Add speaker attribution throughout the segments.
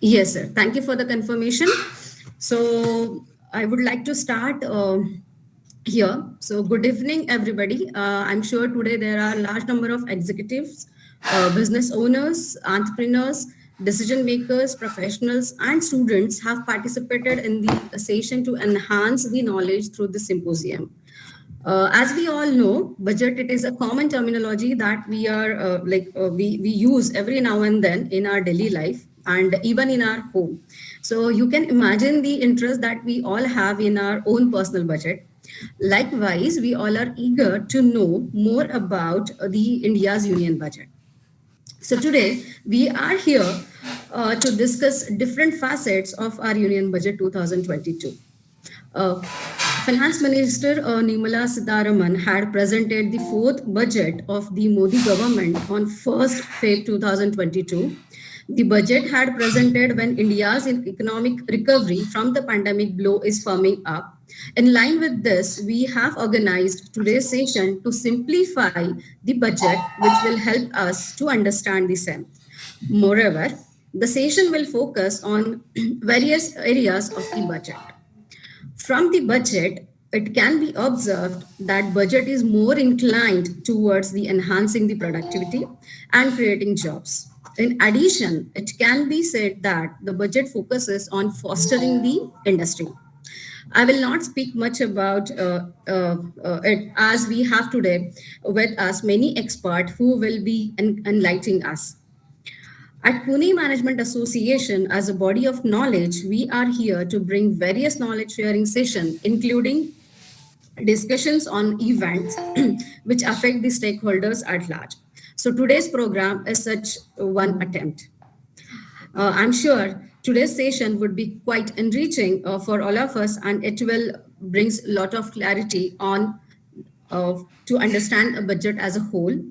Speaker 1: Yes, sir. Thank you for the confirmation. So I would like to start here. So good evening, everybody. I'm sure today there are a large number of executives, business owners, entrepreneurs, decision makers, professionals, and students have participated in the session to enhance the knowledge through the symposium. As we all know, budget it is a common terminology that we use every now and then in our daily life and even in our home. So you can imagine the interest that we all have in our own personal budget. Likewise, we all are eager to know more about the India's union budget. So today we are here to discuss different facets of our Union Budget 2022. Uh, Finance Minister Nirmala Sitharaman had presented the fourth budget of the Modi government on 1st Feb 2022. The budget had presented when India's economic recovery from the pandemic blow is firming up. In line with this, we have organized today's session to simplify the budget, which will help us to understand the same. Moreover, the session will focus on various areas of the budget. From the budget, it can be observed that budget is more inclined towards the enhancing the productivity and creating jobs. In addition, it can be said that the budget focuses on fostering the industry. I will not speak much about it as we have today with us many experts who will be enlightening us. At Pune Management Association, as a body of knowledge, we are here to bring various knowledge sharing sessions, including discussions on events which affect the stakeholders at large. So today's program is such one attempt. I'm sure today's session would be quite enriching for all of us, and it will brings a lot of clarity on to understand a budget as a whole,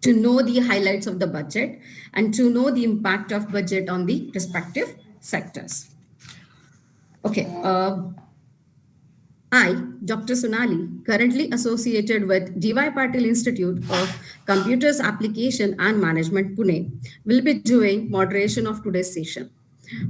Speaker 1: to know the highlights of the budget, and to know the impact of budget on the respective sectors. Okay, I, Dr. Sonali, currently associated with DY Patil Institute of Computers Application and Management, Pune, will be doing moderation of today's session.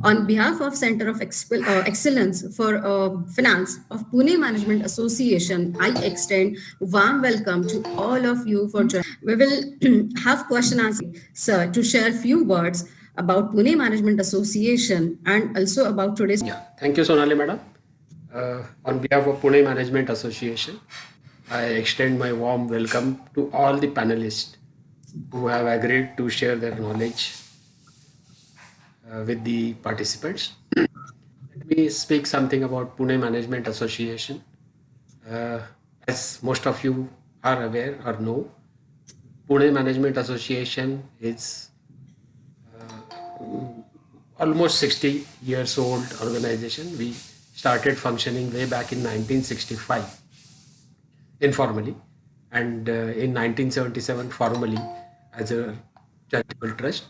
Speaker 1: On behalf of Center of Excellence for Finance of Pune Management Association, I extend warm welcome to all of you for joining. We will have question answer, sir, to share few words about Pune Management Association and also about today's.
Speaker 2: Yeah, thank you, Sonali Madam. On behalf of Pune Management Association, I extend my warm welcome to all the panelists who have agreed to share their knowledge with the participants. Let me speak something about Pune Management Association. As most of you are aware or know, Pune Management Association is almost 60 years old organization. We started functioning way back in 1965 informally, and in 1977 formally as a charitable trust.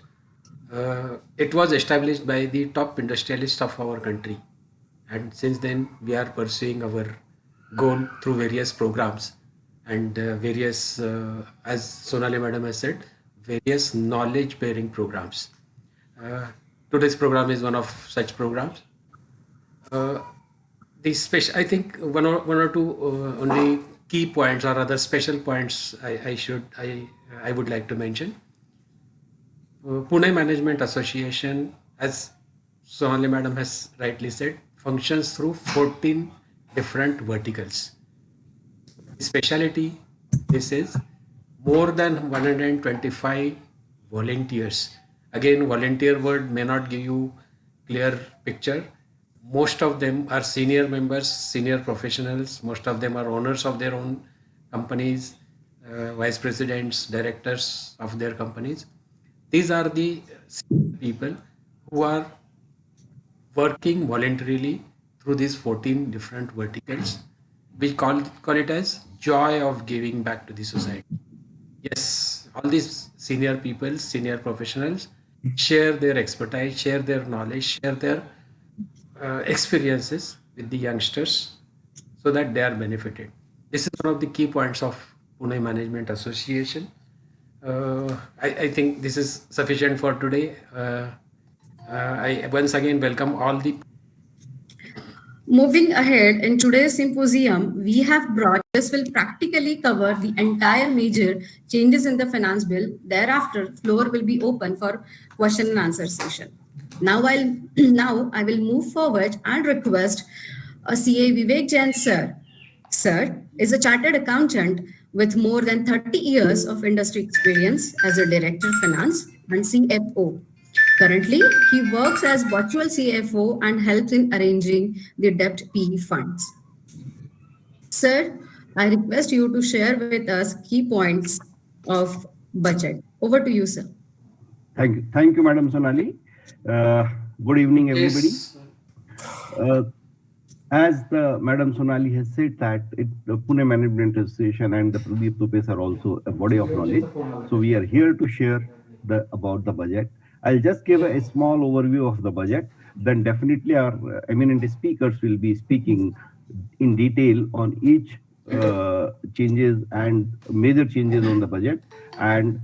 Speaker 2: It was established by the top industrialists of our country, and since then we are pursuing our goal through various programs and various, as Sonali Madam has said, various knowledge bearing programs. Today's program is one of such programs. The special, I think one or two only key points or other special points I would like to mention. Pune Management Association, as Sonali Madam has rightly said, functions through 14 different verticals. The speciality, this is more than 125 volunteers. Again, volunteer word may not give you clear picture. Most of them are senior members, senior professionals. Most of them are owners of their own companies, vice presidents, directors of their companies. These are the people who are working voluntarily through these 14 different verticals. We call it as joy of giving back to the society. Yes, all these senior people, senior professionals share their expertise, share their knowledge, share their experiences with the youngsters so that they are benefited. This is one of the key points of Pune Management Association. I think this is sufficient for today. I once again welcome all the.
Speaker 1: Moving ahead, in today's symposium, we have brought this will practically cover the entire major changes in the finance bill. Thereafter, floor will be open for question and answer session. Now I will move forward and request a CA Vivek Jain sir. Sir is a chartered accountant with more than 30 years of industry experience as a director of finance and CFO. Currently, he works as virtual CFO and helps in arranging the debt PE funds. Sir, I request you to share with us key points of budget. Over to you, sir.
Speaker 3: Thank you, Madam Sonali. Good evening, everybody.
Speaker 2: Yes.
Speaker 3: Uh, as the Madam Sonali has said that the Pune Management Association and the Pradeep Tupes are also a body of knowledge. So we are here to share about the budget. I'll just give a small overview of the budget. Then definitely our eminent speakers will be speaking in detail on each changes and major changes on the budget and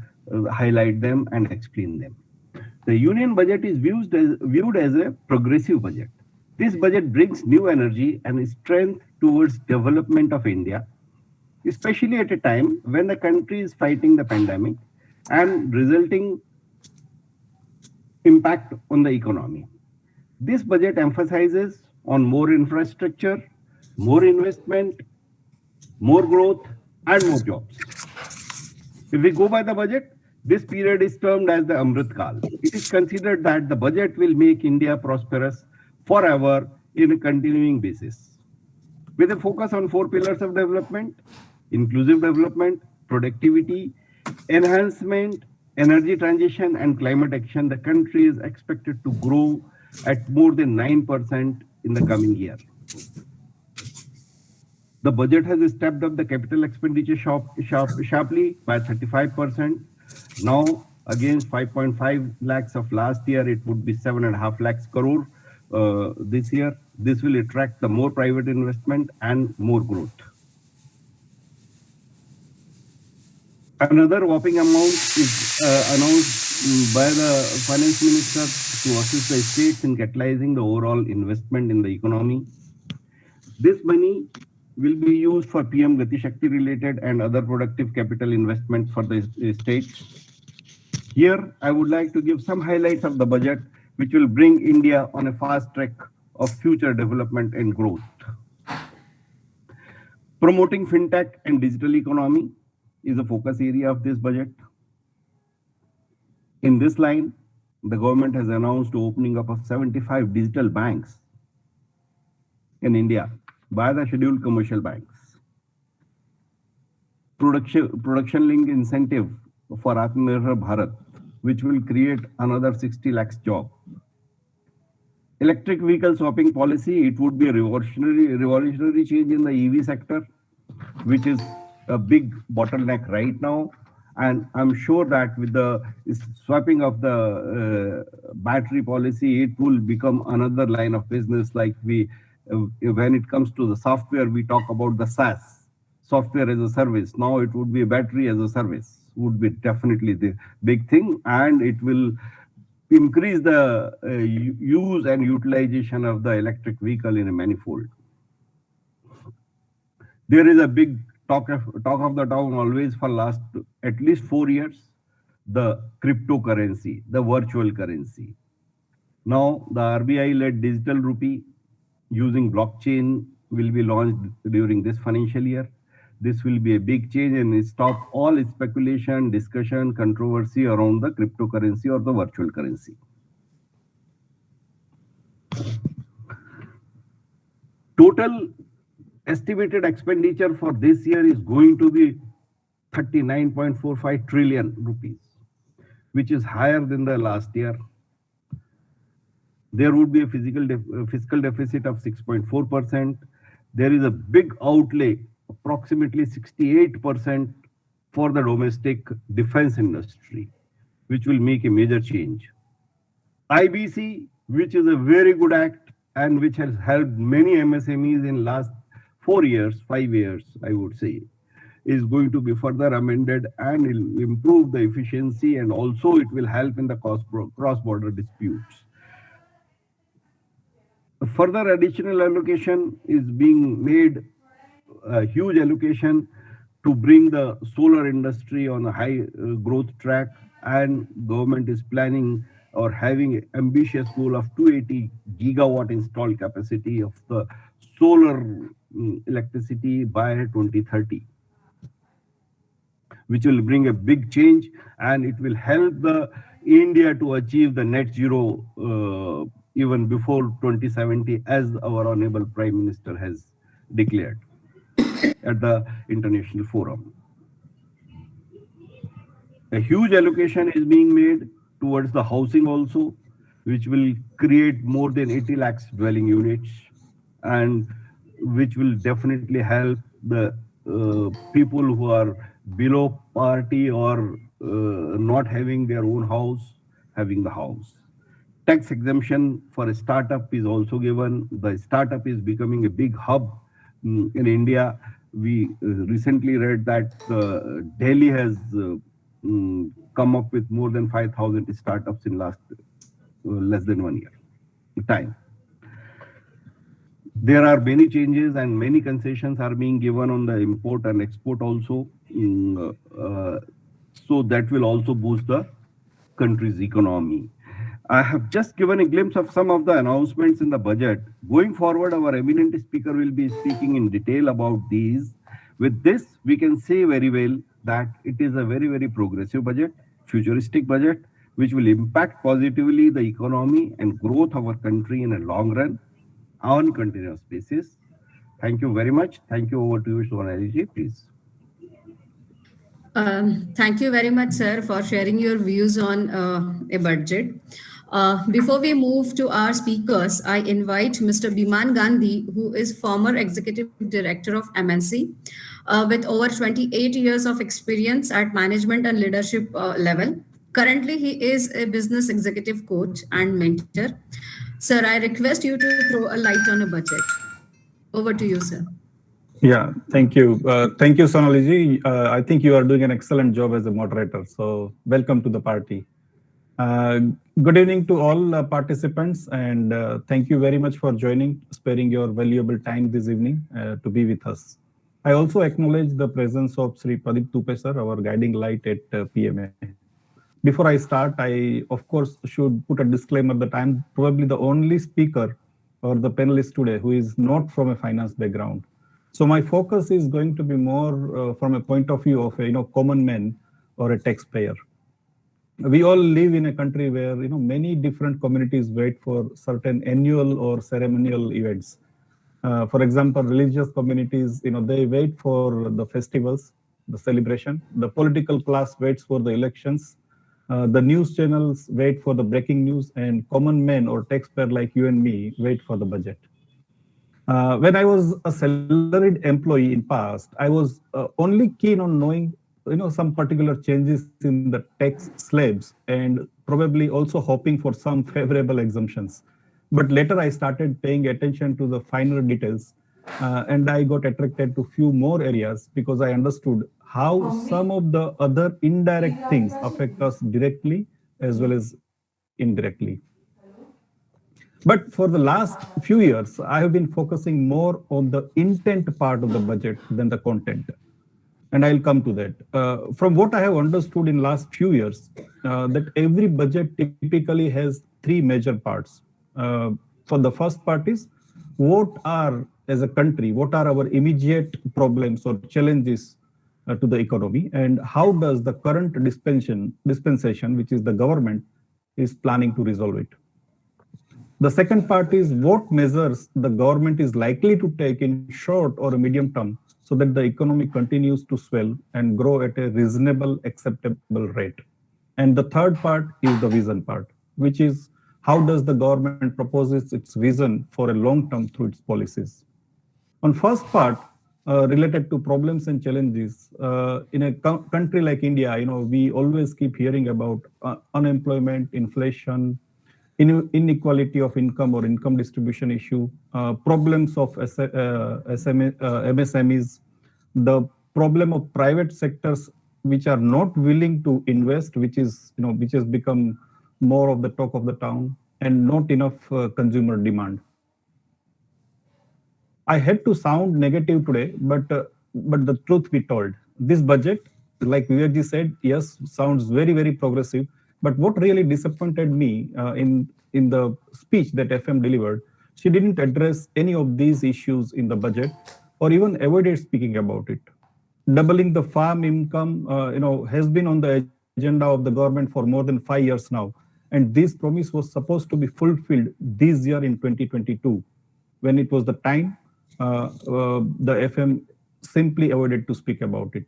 Speaker 3: highlight them and explain them. The union budget is viewed as a progressive budget. This budget brings new energy and strength towards development of India, especially at a time when the country is fighting the pandemic and resulting impact on the economy. This budget emphasizes on more infrastructure, more investment, more growth, and more jobs. If we go by the budget, this period is termed as the Amrit Kal. It is considered that the budget will make India prosperous forever in a continuing basis. With a focus on 4 pillars of development: inclusive development, productivity, enhancement, energy transition, and climate action, the country is expected to grow at more than 9% in the coming year. The budget has stepped up the capital expenditure sharply by 35%. Now, against 5.5 lakhs of last year, it would be 7.5 lakhs crore this year. This will attract the more private investment and more growth. Another whopping amount is announced by the finance minister to assist the states in catalyzing the overall investment in the economy. This money will be used for PM Gati Shakti related and other productive capital investments for the states. Here, I would like to give some highlights of the budget, which will bring India on a fast track of future development and growth. Promoting fintech and digital economy is a focus area of this budget. In this line, the government has announced the opening up of 75 digital banks in India by the scheduled commercial banks. Production linked incentive for Atmanirbhar Bharat, which will create another 60 lakhs job. Electric vehicle swapping policy, it would be a revolutionary change in the EV sector, which is a big bottleneck right now. And I'm sure that with the swapping of the battery policy, it will become another line of business. Like when it comes to the software, we talk about the SaaS, software as a service. Now it would be a battery as a service, would be definitely the big thing. And it will increase the use and utilization of the electric vehicle in a manifold. There is a big talk of the town always for last at least 4 years, the cryptocurrency, the virtual currency. Now the RBI-led digital rupee using blockchain will be launched during this financial year. This will be a big change and stop all speculation, discussion, controversy around the cryptocurrency or the virtual currency. Total estimated expenditure for this year is going to be 39.45 trillion rupees, which is higher than the last year. There would be a fiscal deficit of 6.4%. There is a big outlay, approximately 68% for the domestic defense industry, which will make a major change. IBC, which is a very good act and which has helped many MSMEs in last 4 years, 5 years, I would say, is going to be further amended and will improve the efficiency, and also it will help in the cross-border disputes. Further additional allocation is being made, a huge allocation to bring the solar industry on a high growth track, and government is planning or having ambitious goal of 280 gigawatt installed capacity of the solar electricity by 2030, which will bring a big change, and it will help the India to achieve the net zero even before 2070, as our honorable Prime Minister has declared at the international forum. A huge allocation is being made towards the housing also, which will create more than 80 lakhs dwelling units, and which will definitely help the people who are below poverty or not having their own house, having the house. Tax exemption for a startup is also given. The startup is becoming a big hub in India. We recently read that Delhi has come up with more than 5,000 startups in less than 1 year time. There are many changes and many concessions are being given on the import and export also. So that will also boost the country's economy. I have just given a glimpse of some of the announcements in the budget. Going forward, our eminent speaker will be speaking in detail about these. With this, we can say very well that it is a very, very progressive budget, futuristic budget, which will impact positively the economy and growth of our country in a long run on continuous basis. Thank you very much. Thank you. Over to you, Sonali, please.
Speaker 1: Thank you very much, sir, for sharing your views on a budget. Before we move to our speakers, I invite Mr. Biman Gandhi, who is former executive director of MNC, with over 28 years of experience at management and leadership level. Currently, he is a business executive coach and mentor. Sir, I request you to throw a light on a budget. Over to you, sir.
Speaker 4: Yeah, thank you. Thank you, Sonaliji. I think you are doing an excellent job as a moderator. So welcome to the party. Good evening to all participants, and thank you very much for joining, sparing your valuable time this evening to be with us. I also acknowledge the presence of Sri Pradeep Tupe sir, our guiding light at PMA. Before I start, I of course should put a disclaimer that I'm probably the only speaker or the panelist today who is not from a finance background. So my focus is going to be more from a point of view of a common man or a taxpayer. We all live in a country where many different communities wait for certain annual or ceremonial events. For example, religious communities, they wait for the festivals, the celebration. The political class waits for the elections. The news channels wait for the breaking news, and common men or taxpayer like you and me wait for the budget. When I was a salaried employee in past, I was only keen on knowing some particular changes in the tax slabs and probably also hoping for some favorable exemptions. But later I started paying attention to the finer details and I got attracted to few more areas because I understood how some of the other indirect things affect us directly as well as indirectly. But for the last few years, I have been focusing more on the intent part of the budget than the content. And I'll come to that. From what I have understood in last few years, that every budget typically has three major parts. For the first part is, what are, as a country, what are our immediate problems or challenges to the economy, and how does the current dispensation, which is the government, is planning to resolve it. The second part is what measures the government is likely to take in short or a medium term so that the economy continues to swell and grow at a reasonable, acceptable rate. And the third part is the vision part, which is how does the government proposes its vision for a long term through its policies. On first part, related to problems and challenges, in a country like India, we always keep hearing about unemployment, inflation, inequality of income or income distribution issue, problems of MSMEs, the problem of private sectors which are not willing to invest, which has become more of the talk of the town, and not enough consumer demand. I had to sound negative today, but the truth be told, this budget, like Vivekji said, yes, sounds very very progressive. But what really disappointed me in the speech that FM delivered, she didn't address any of these issues in the budget, or even avoided speaking about it. Doubling the farm income, has been on the agenda of the government for more than 5 years now, and this promise was supposed to be fulfilled this year in 2022. When it was the time, the FM simply avoided to speak about it.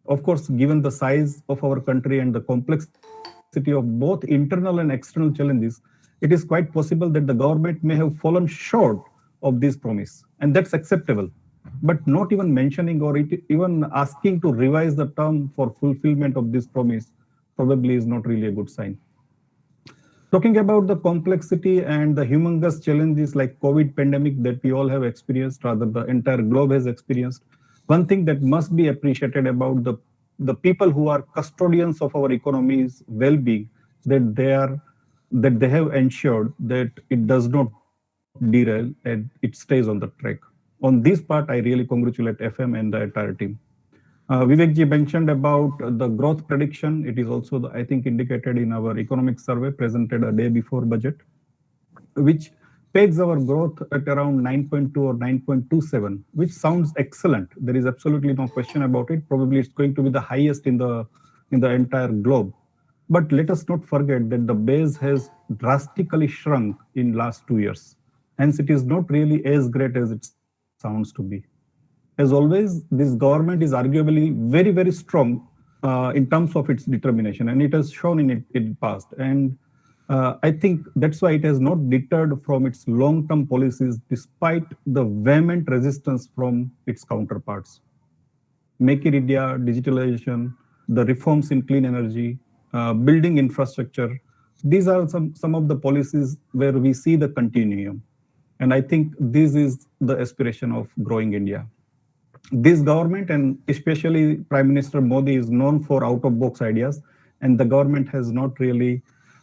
Speaker 4: Of course, given the size of our country and the complexity of both internal and external challenges, it is quite possible that the government may have fallen short of this promise, and that's acceptable. But not even mentioning or even asking to revise the term for fulfillment of this promise probably is not really a good sign. Talking about the complexity and the humongous challenges like COVID pandemic that we all have experienced, rather the entire globe has experienced, one thing that must be appreciated about the people who are custodians of our economy's well-being, that they have ensured that it does not derail and it stays on the track. On this part, I really congratulate FM and the entire team. Vivekji mentioned about the growth prediction. It is also, I think, indicated in our economic survey presented a day before budget, which pegs our growth at around 9.2 or 9.27, which sounds excellent. There is absolutely no question about it. Probably it's going to be the highest in the entire globe. But let us not forget that the base has drastically shrunk in last 2 years. Hence, it is not really as great as it sounds to be. As always, this government is arguably very, very strong in terms of its determination, and it has shown in past. And I think that's why it has not deterred from its long-term policies, despite the vehement resistance from its counterparts. Make in India, digitalization, the reforms in clean energy, building infrastructure. These are some of the policies where we see the continuum. And I think this is the aspiration of growing India. This government, and especially Prime Minister Modi, is known for out-of-box ideas, and the government has not really,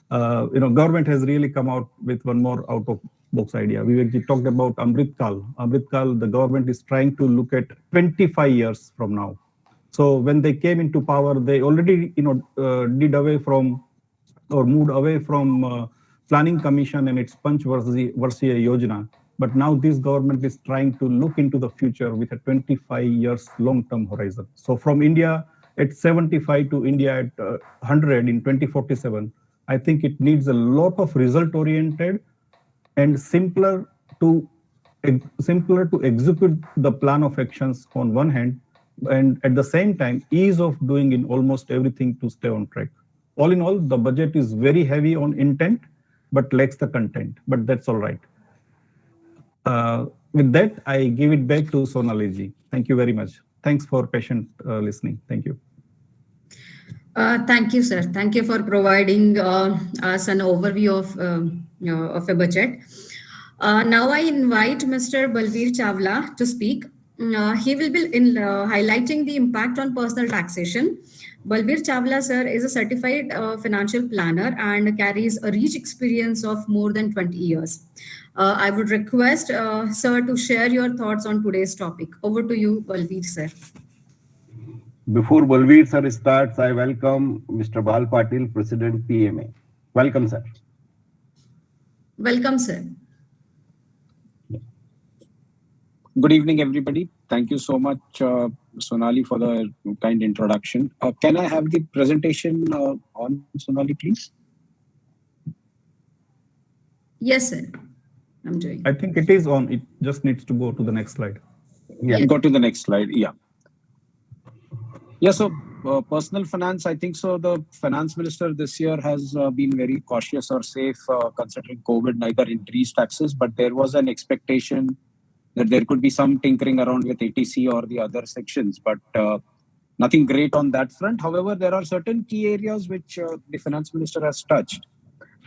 Speaker 4: government has really come out with one more out-of-box idea. Vivekji talked about Amrit Kal. Amrit Kal, the government is trying to look at 25 years from now. So when they came into power, they already, did away from or moved away from Planning Commission and its Panch Varshiya Yojana. But now this government is trying to look into the future with a 25 years long-term horizon. So from India at 75 to India at 100 in 2047, I think it needs a lot of result-oriented and simpler to execute the plan of actions on one hand, and at the same time, ease of doing in almost everything to stay on track. All in all, the budget is very heavy on intent, but lacks the content. But that's all right. With that, I give it back to Sonali ji. Thank you very much. Thanks for patient listening. Thank you.
Speaker 1: Thank you, sir. Thank you for providing us an overview of a budget. Now I invite Mr. Balveer Chawla to speak. He will be highlighting the impact on personal taxation. Balveer Chawla, sir, is a certified financial planner and carries a rich experience of more than 20 years. I would request, sir, to share your thoughts on today's topic. Over to you, Balveer, sir.
Speaker 3: Before Balveer sir starts, I welcome Mr. Bal Patil, President PMA. Welcome, sir.
Speaker 1: Welcome, sir.
Speaker 5: Good evening, everybody. Thank you so much, Sonali, for the kind introduction. Can I have the presentation on, Sonali, please?
Speaker 1: Yes, sir. I'm doing.
Speaker 4: I think it is on. It just needs to go to the next slide.
Speaker 5: Yeah, go to the next slide. Yeah. Yeah, so personal finance, I think so. The finance minister this year has been very cautious or safe considering COVID, neither increased taxes, but there was an expectation that there could be some tinkering around with ATC or the other sections, but nothing great on that front. However, there are certain key areas which the finance minister has touched.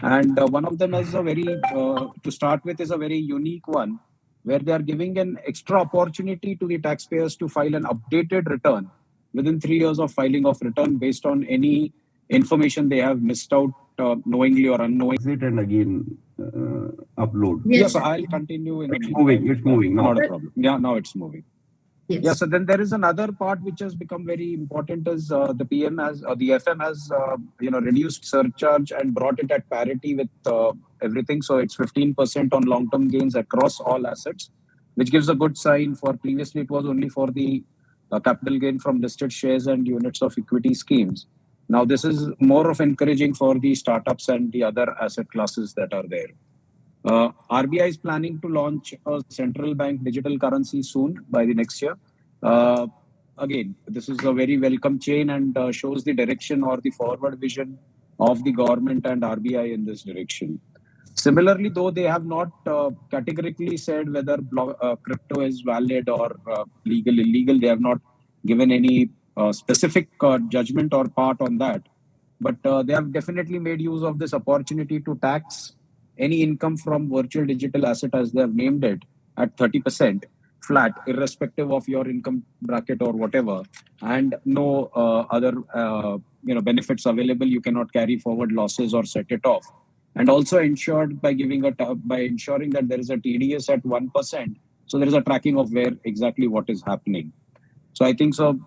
Speaker 5: And one of them is a very, to start with, is a very unique one, where they are giving an extra opportunity to the taxpayers to file an updated return within 3 years of filing of return based on any information they have missed out knowingly or unknowingly.
Speaker 3: Exit and again upload.
Speaker 5: Yes, so I'll continue in the meantime.
Speaker 3: It's moving now.
Speaker 5: Not a problem. Yeah, now it's moving.
Speaker 1: Yes.
Speaker 5: Yeah, so then there is another part which has become very important is the PM has, the FM has, reduced surcharge and brought it at parity with everything. So it's 15% on long-term gains across all assets, which gives a good sign. For previously, it was only for the capital gain from listed shares and units of equity schemes. Now, this is more of encouraging for the startups and the other asset classes that are there. RBI is planning to launch a central bank digital currency soon by the next year. Again, this is a very welcome change and shows the direction or the forward vision of the government and RBI in this direction. Similarly, though they have not categorically said whether crypto is valid or legal, illegal, they have not given any specific judgment or part on that. But they have definitely made use of this opportunity to tax any income from virtual digital asset, as they have named it, at 30% flat, irrespective of your income bracket or whatever, and no other benefits available. You cannot carry forward losses or set it off, and also ensured by by ensuring that there is a TDS at 1%. So there is a tracking of where exactly what is happening. So I think so.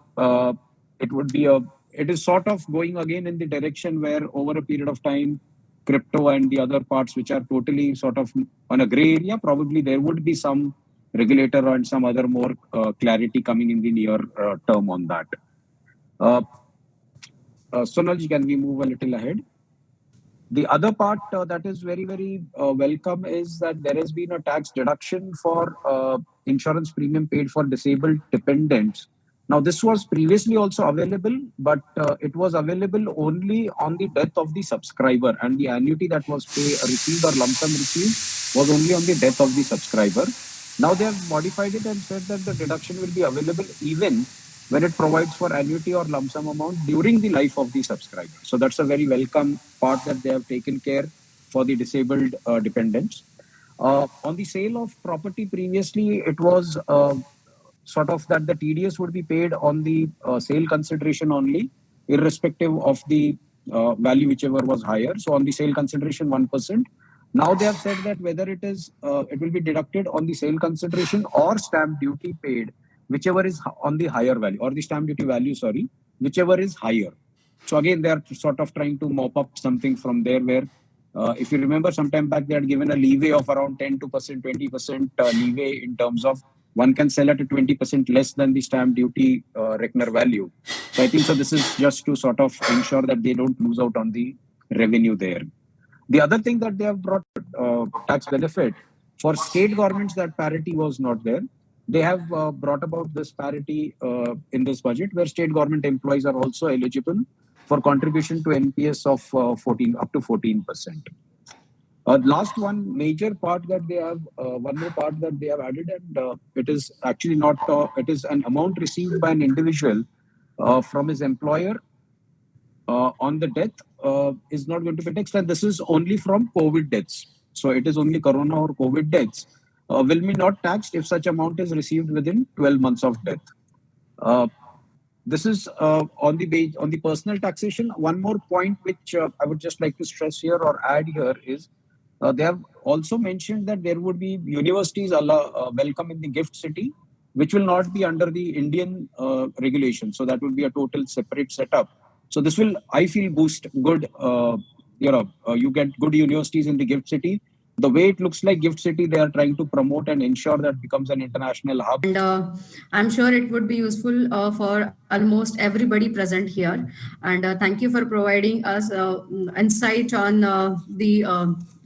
Speaker 5: It is sort of going again in the direction where over a period of time, crypto and the other parts which are totally sort of on a gray area, probably there would be some regulator and some other more clarity coming in the near term on that. Sonalji, can we move a little ahead? The other part that is very, very welcome is that there has been a tax deduction for insurance premium paid for disabled dependents. Now, this was previously also available, but it was available only on the death of the subscriber, and the annuity that was received or lump sum received was only on the death of the subscriber. Now they have modified it and said that the deduction will be available even when it provides for annuity or lump sum amount during the life of the subscriber. So that's a very welcome part that they have taken care for the disabled dependents. On the sale of property previously, it was sort of that the TDS would be paid on the sale consideration only, irrespective of the value, whichever was higher. So on the sale consideration, 1%. Now they have said that whether it will be deducted on the sale consideration or stamp duty paid, whichever is on the higher value, or the stamp duty value, sorry, whichever is higher. So again, they are sort of trying to mop up something from there where, if you remember, sometime back they had given a leeway of around 10%, 20% leeway in terms of one can sell at a 20% less than the stamp duty reckoner value. So I think so this is just to sort of ensure that they don't lose out on the revenue there. The other thing that they have brought tax benefit for state governments, that parity was not there. They have brought about this parity in this budget, where state government employees are also eligible for contribution to NPS of up to 14%. Last one major part that they have, one more part that they have added, and it is actually not, it is an amount received by an individual from his employer on the death is not going to be taxed, and this is only from COVID deaths. So it is only Corona or COVID deaths will be not taxed if such amount is received within 12 months of death. This is on the personal taxation. One more point which I would just like to stress here or add here is they have also mentioned that there would be universities welcome in the gift city, which will not be under the Indian regulation. So that will be a total separate setup. So this will, I feel, boost good, you get good universities in the gift city. The way it looks like gift city, they are trying to promote and ensure that becomes an international hub.
Speaker 1: And I'm sure it would be useful for almost everybody present here. And thank you for providing us insight on the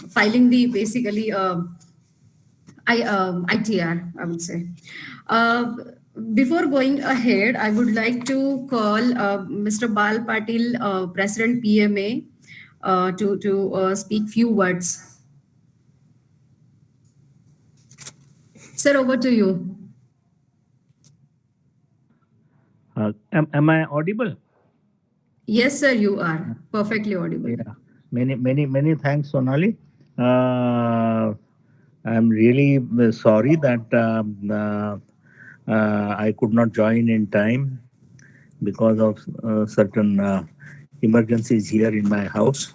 Speaker 1: filing the basically ITR, I would say. Before going ahead, I would like to call Mr. Bal Patil, President PMA, to speak few words. Sir, over to you.
Speaker 6: Am I audible?
Speaker 1: Yes, sir, you are perfectly audible.
Speaker 6: Yeah. Many thanks, Sonali. I'm really sorry that I could not join in time because of certain emergencies here in my house.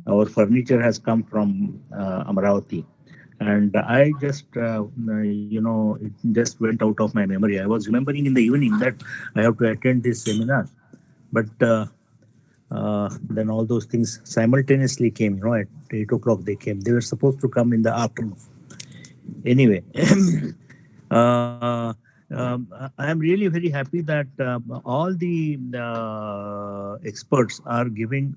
Speaker 6: our furniture has come from Amaravati. And I just, it just went out of my memory. I was remembering in the evening that I have to attend this seminar, but then all those things simultaneously came. At 8 o'clock they came. They were supposed to come in the afternoon. Anyway, uh, I am really very happy that all the experts are giving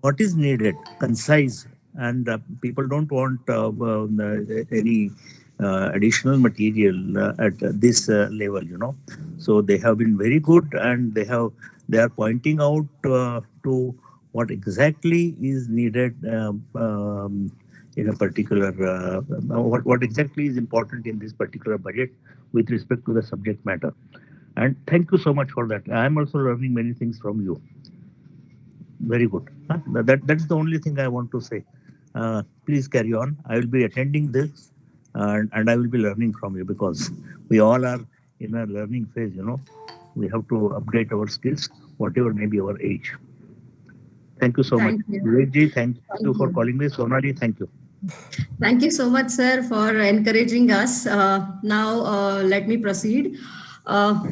Speaker 6: what is needed, concise, and people don't want any additional material at this level. So they have been very good, and they are pointing out to what exactly is needed in a particular what exactly is important in this particular budget with respect to the subject matter. And thank you so much for that. I am also learning many things from you. Very good. Huh? That's the only thing I want to say. Please carry on. I will be attending this, and I will be learning from you, because we all are in a learning phase. We have to update our skills, whatever may be our age. Thank you so much.
Speaker 1: Thank you.
Speaker 6: Vivekji, thank you
Speaker 1: Thank
Speaker 6: for
Speaker 1: you.
Speaker 6: calling me. Sonali, thank you.
Speaker 1: Thank you so much, sir, for encouraging us. Now, let me proceed. Uh,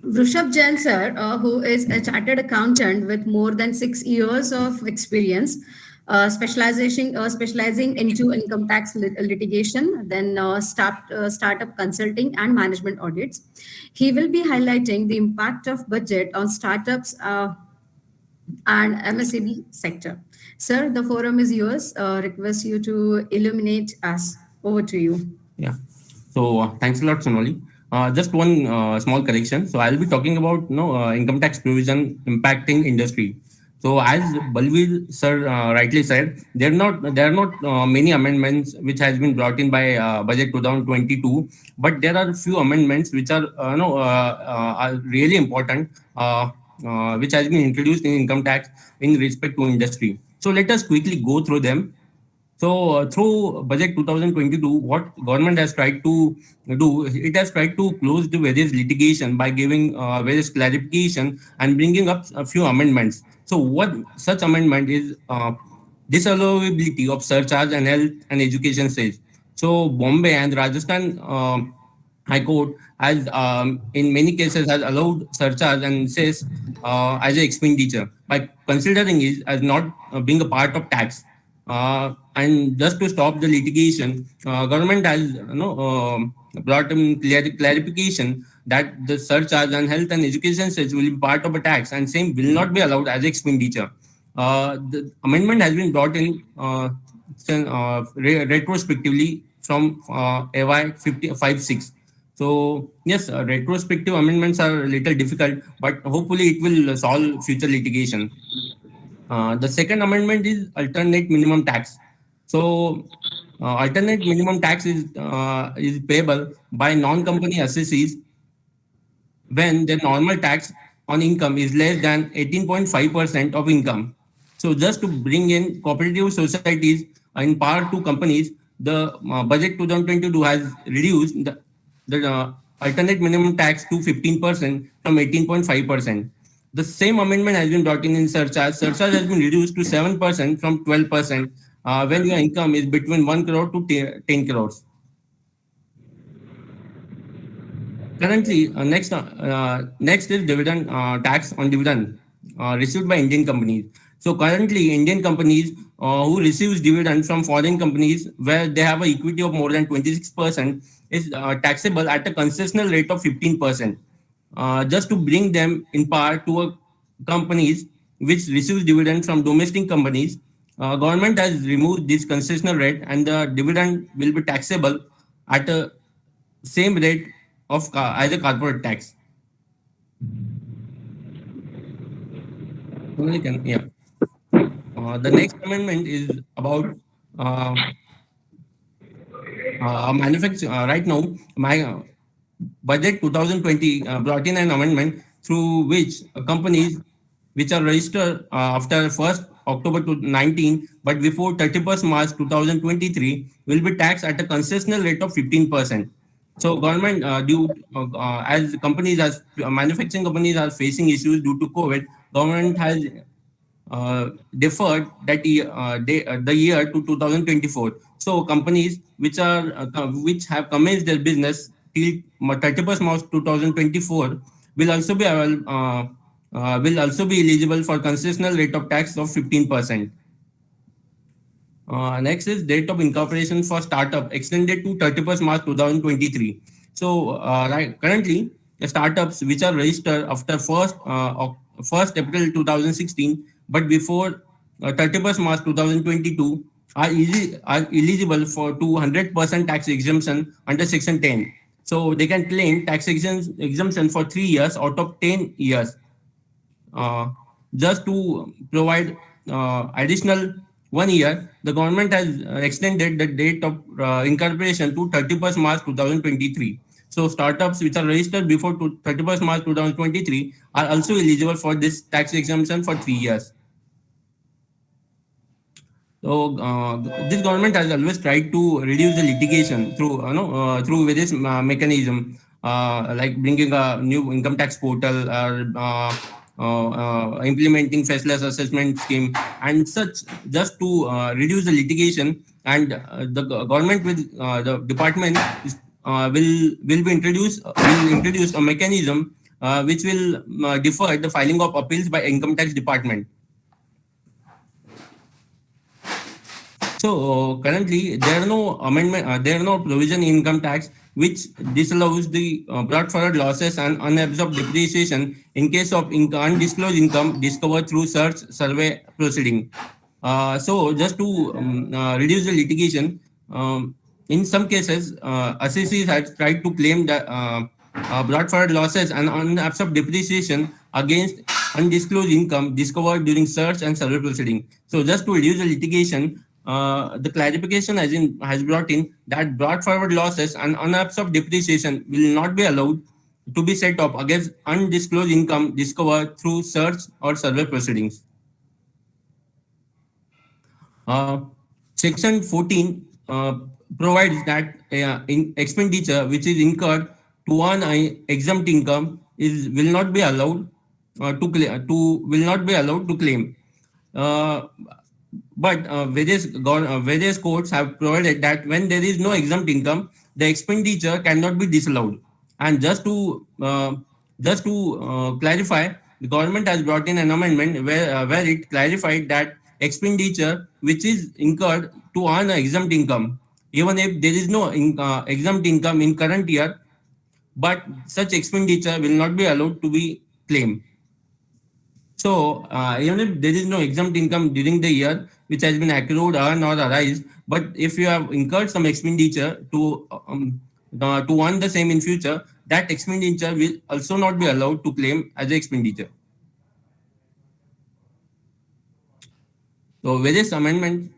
Speaker 1: Vrushab Jain, sir, who is a chartered accountant with more than 6 years of experience, specializing into income tax litigation, then startup consulting and management audits. He will be highlighting the impact of budget on startups and MSME sector. Sir, the forum is yours. Request you to illuminate us. Over to you.
Speaker 7: Yeah. So thanks a lot, Sonali. Just one small correction. So I'll be talking about income tax provision impacting industry. So as Balveer sir rightly said, there are not many amendments which has been brought in by budget 2022, but there are few amendments which are are really important, which has been introduced in income tax in respect to industry. So let us quickly go through them. So through budget 2022, what government has tried to do, it has tried to close the various litigation by giving various clarification and bringing up a few amendments. So what such amendment is disallowability of surcharge and health and education sales. So Bombay and Rajasthan High Court has, in many cases, has allowed surcharge and cess as an expenditure by considering it as not being a part of tax. And just to stop the litigation, government has brought in clarification that the surcharge and health and education cess will be part of a tax and same will not be allowed as expenditure. The amendment has been brought in retrospectively from AY 56. So yes, retrospective amendments are a little difficult, but hopefully it will solve future litigation. The second amendment is alternate minimum tax. So alternate minimum tax is payable by non-company assessees when the normal tax on income is less than 18.5% of income. So just to bring in cooperative societies in power to companies, the budget 2022 has reduced the alternate minimum tax to 15% from 18.5%. The same amendment has been brought in surcharge. Surcharge has been reduced to 7% from 12% when your income is between 1 crore to 10 crores. Currently, next is dividend tax on dividend received by Indian companies. So currently, Indian companies who receives dividend from foreign companies where they have an equity of more than 26% is taxable at a concessional rate of 15%. Just to bring them in par to companies which receives dividend from domestic companies, government has removed this concessional rate and the dividend will be taxable at a same rate of as a corporate tax. Only can, yeah. The next amendment is about uh, manufacture. Right now, my budget 2020 brought in an amendment through which companies which are registered after 1st October 19, but before 31st March 2023, will be taxed at a concessional rate of 15%. So government, as companies, as manufacturing companies are facing issues due to COVID, government has deferred the year to 2024. So companies which have commenced their business till 31st March 2024 will also be eligible for concessional rate of tax of 15%. Next is date of incorporation for startup extended to 31st March 2023. So currently, the startups which are registered after 1st April 2016 but before 31st March 2022 are eligible for 200% tax exemption under Section 10. So they can claim tax exemption for 3 years out of 10 years. Just to provide additional 1 year, the government has extended the date of incorporation to 31st March 2023. So startups which are registered before 31st March 2023 are also eligible for this tax exemption for 3 years. So this government has always tried to reduce the litigation through various mechanism, like bringing a new income tax portal or implementing faceless assessment scheme and such, just to reduce the litigation. And the government with the department will introduce a mechanism which will defer the filing of appeals by income tax department. So currently, there are no provision in income tax which disallows the brought forward losses and unabsorbed depreciation in case of undisclosed income discovered through search survey proceeding. So just to reduce the litigation, in some cases, assessees had tried to claim that brought forward losses and unabsorbed depreciation against undisclosed income discovered during search and survey proceeding. So just to reduce the litigation, the clarification has brought in that brought forward losses and unabsorbed depreciation will not be allowed to be set off against undisclosed income discovered through search or survey proceedings. Section 14 provides that expenditure which is incurred to earn exempt income will not be allowed to claim. But various courts have provided that when there is no exempt income, the expenditure cannot be disallowed. And just to clarify, the government has brought in an amendment where it clarified that expenditure which is incurred to earn exempt income, even if there is no exempt income in current year, but such expenditure will not be allowed to be claimed. So even if there is no exempt income during the year which has been accrued, earned, or arise, but if you have incurred some expenditure to earn the same in future, that expenditure will also not be allowed to claim as an expenditure. So various amendments.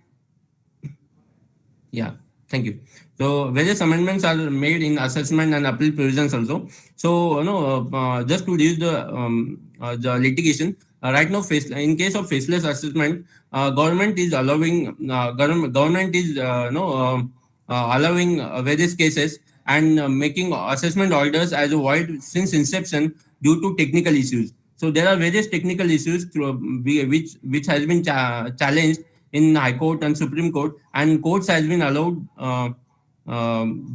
Speaker 7: Yeah, thank you. So various amendments are made in assessment and appeal provisions also. So just to reduce the litigation, right now in case of faceless assessment, government is allowing allowing various cases and making assessment orders as a void since inception due to technical issues. So there are various technical issues which has been challenged in High Court and Supreme Court, and courts has been allowed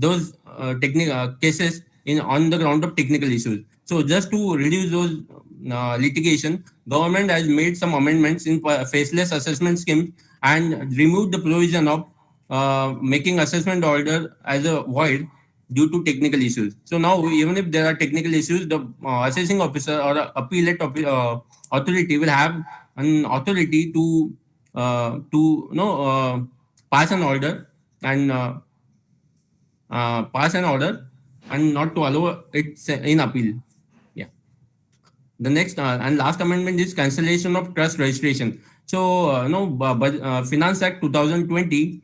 Speaker 7: those technical cases on the ground of technical issues. So just to reduce those litigation, government has made some amendments in faceless assessment scheme and removed the provision of making assessment order as a void due to technical issues. So now, even if there are technical issues, the assessing officer or appellate authority will have an authority to pass an order and not to allow it in appeal. Yeah. The next and last amendment is cancellation of trust registration. So Finance Act 2020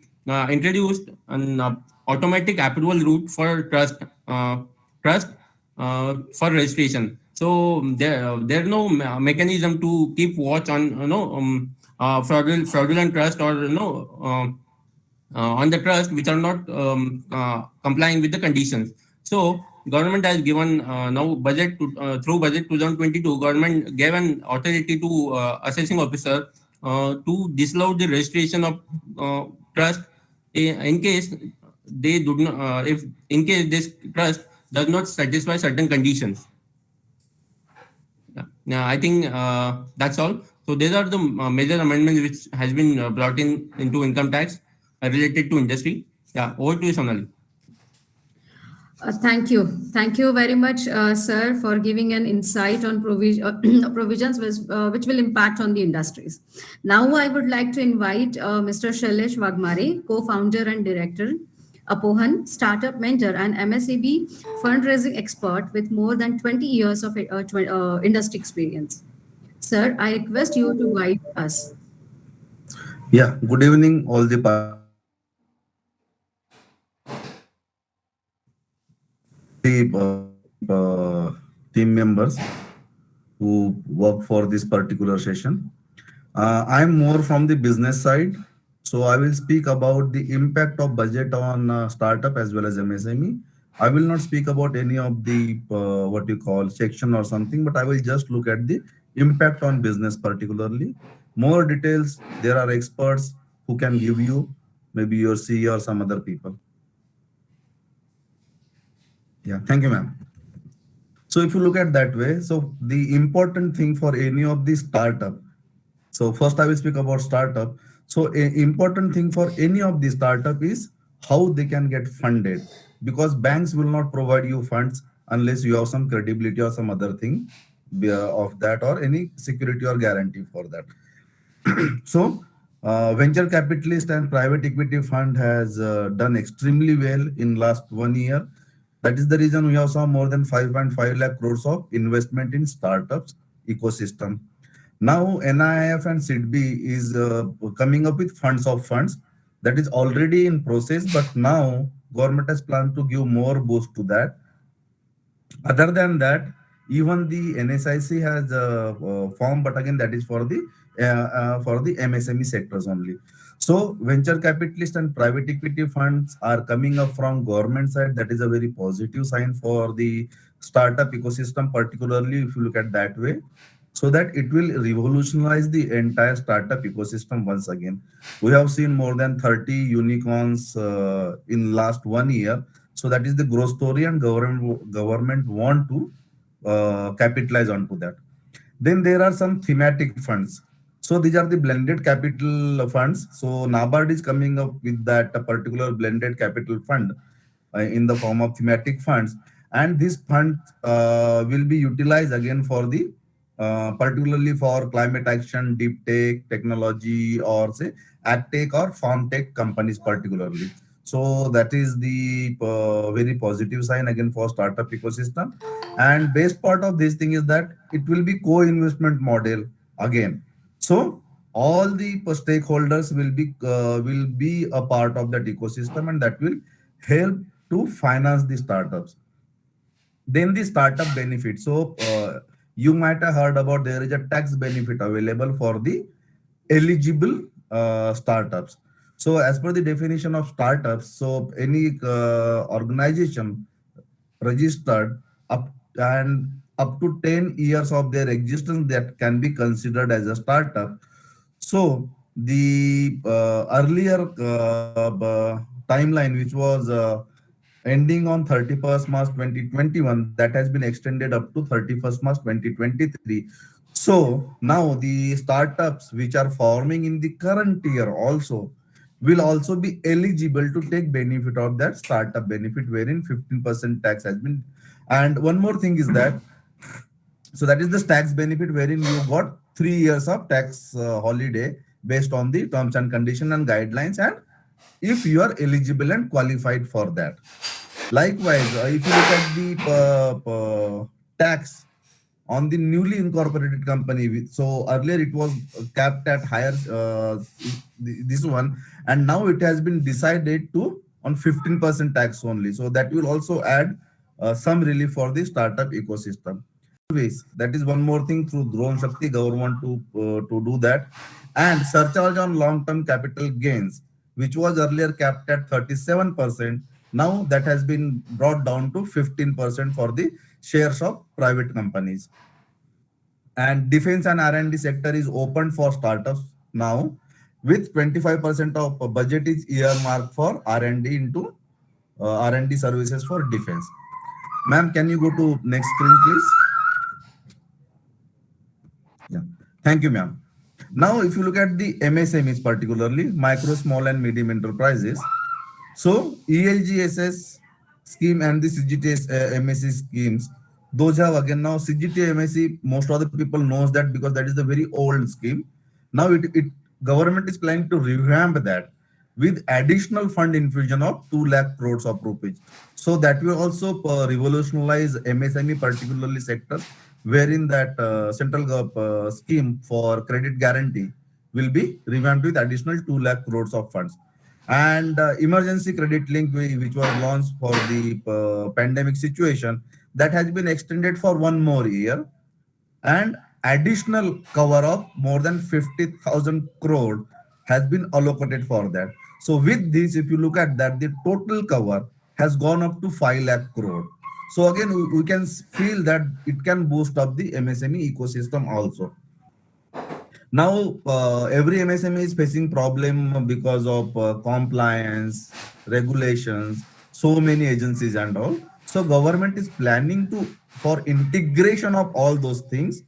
Speaker 7: introduced an automatic approval route for trust for registration. So there is no mechanism to keep watch on fraudulent trust or on the trust which are not complying with the conditions. So government has given now budget through budget 2022, government gave an authority to assessing officer to disallow the registration of trust in case they do not, if in case this trust does not satisfy certain conditions. Yeah, I think that's all. So these are the major amendments which has been brought in into income tax related to industry. Yeah, over to you, Sonali.
Speaker 1: Thank you. Thank you very much, sir, for giving an insight on provisions which will impact on the industries. Now, I would like to invite Mr. Shailesh Wagmare, co-founder and director, Apohan, startup mentor and MSAB fundraising expert with more than 20 years of industry experience. Sir, I request you to guide us.
Speaker 8: Yeah, good evening, all the team members who work for this particular session. I'm more from the business side, so I will speak about the impact of budget on startup as well as MSME. I will not speak about any of the what you call section or something, but I will just look at the impact on business particularly. More details, there are experts who can give you, maybe your CEO or some other people. Yeah, thank you, ma'am. So if you look at that way, so the important thing for any of the startup, so first I will speak about startup. So important thing for any of the startup is how they can get funded, because banks will not provide you funds unless you have some credibility or some other thing of that, or any security or guarantee for that. So venture capitalist and private equity fund has done extremely well in last 1 year. That is the reason we have saw more than 5.5 lakh crores of investment in startups ecosystem. Now NIIF and SIDBI is coming up with funds of funds that is already in process, but now government has planned to give more boost to that. Other than that, even the NSIC has formed, but again that is for the MSME sectors only. So venture capitalists and private equity funds are coming up from government side. That is a very positive sign for the startup ecosystem, particularly if you look at that way, so that it will revolutionize the entire startup ecosystem once again. We have seen more than 30 unicorns in last 1 year. So that is the growth story, and government want to capitalize onto that. Then there are some thematic funds. So these are the blended capital funds. So NABARD is coming up with that particular blended capital fund in the form of thematic funds, and this fund will be utilized again for the particularly for climate action, deep tech, technology, or say ag tech or farm tech companies particularly. So that is the very positive sign again for startup ecosystem. And best part of this thing is that it will be co-investment model again. So all the stakeholders will be a part of that ecosystem, and that will help to finance the startups. Then the startup benefit. So you might have heard about there is a tax benefit available for the eligible startups. So as per the definition of startups, so any organization registered up to 10 years of their existence, that can be considered as a startup. So the earlier timeline, which was ending on 31st March 2021, that has been extended up to 31st March 2023. So now the startups which are forming in the current year also will also be eligible to take benefit of that startup benefit, wherein 15% tax has been. And one more thing is that, so that is the tax benefit wherein you got 3 years of tax holiday based on the terms and condition and guidelines, and if you are eligible and qualified for that. Likewise, if you look at the tax on the newly incorporated company, so earlier it was capped at higher this one, and now it has been decided to on 15% tax only. So that will also add some relief for the startup ecosystem. Ways, that is one more thing, through Drone Shakti government to do that. And surcharge on long-term capital gains, which was earlier capped at 37%, now that has been brought down to 15% for the shares of private companies. And defense and R&D sector is open for startups now, with 25% of budget is earmarked for R&D into R&D services for defense. Ma'am, can you go to next screen, please? Yeah. Thank you, ma'am. Now, if you look at the MSMEs, particularly micro, small, and medium enterprises, so ELGSS scheme and the CGT MSc schemes, those have again now CGT MSc. Most of the people knows that because that is the very old scheme. Now it government is planning to revamp that with additional fund infusion of 2 lakh crores of rupees. So that will also revolutionize MSME, particularly sectors wherein that central scheme for credit guarantee will be revamped with additional 2 lakh crores of funds. And emergency credit link, which was launched for the pandemic situation, that has been extended for 1 more year, and additional cover of more than 50,000 crore has been allocated for that. So with this, if you look at that, the total cover has gone up to 5 lakh crore. So again, we can feel that it can boost up the MSME ecosystem also. Now, every MSME is facing problem because of compliance, regulations, so many agencies and all. So government is planning to for integration of all those things,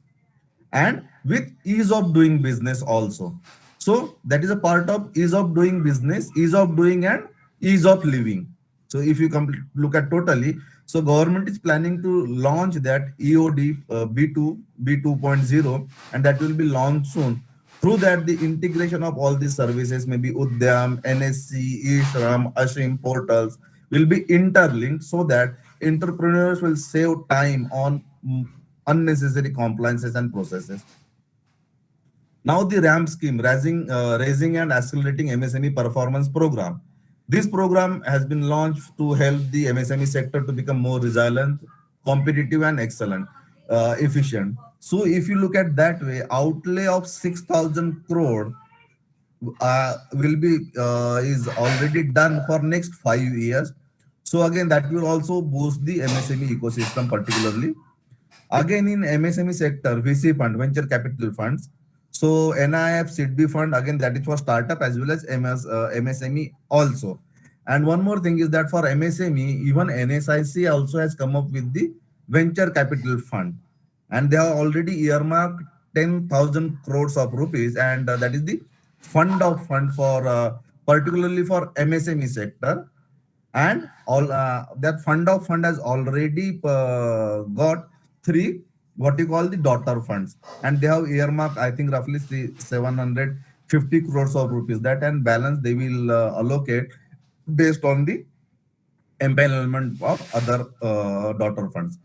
Speaker 8: and with ease of doing business also. So that is a part of ease of doing business, ease of doing, and ease of living. So if you look at totally, so government is planning to launch that EOD B2 B2.0, and that will be launched soon. Through that, the integration of all these services, maybe Udyam, NSC, eShram, Ashim portals, will be interlinked so that entrepreneurs will save time on unnecessary compliances and processes. Now the RAM scheme, raising and accelerating MSME performance program. This program has been launched to help the MSME sector to become more resilient, competitive, and excellent, efficient. So if you look at that way, outlay of 6,000 crore will be is already done for next 5 years. So again, that will also boost the MSME ecosystem particularly. Again, in MSME sector, VC fund, venture capital funds. So NIF, SIDBI fund, again, that is for startup as well as MSME also. And one more thing is that for MSME, even NSIC also has come up with the venture capital fund. And they have already earmarked 10,000 crores of rupees. And that is the fund of fund for particularly for MSME sector. And all that fund of fund has already got 3 what you call the daughter funds, and they have earmarked I think roughly 750 crores of rupees, that and balance they will allocate based on the empanelment of other daughter funds.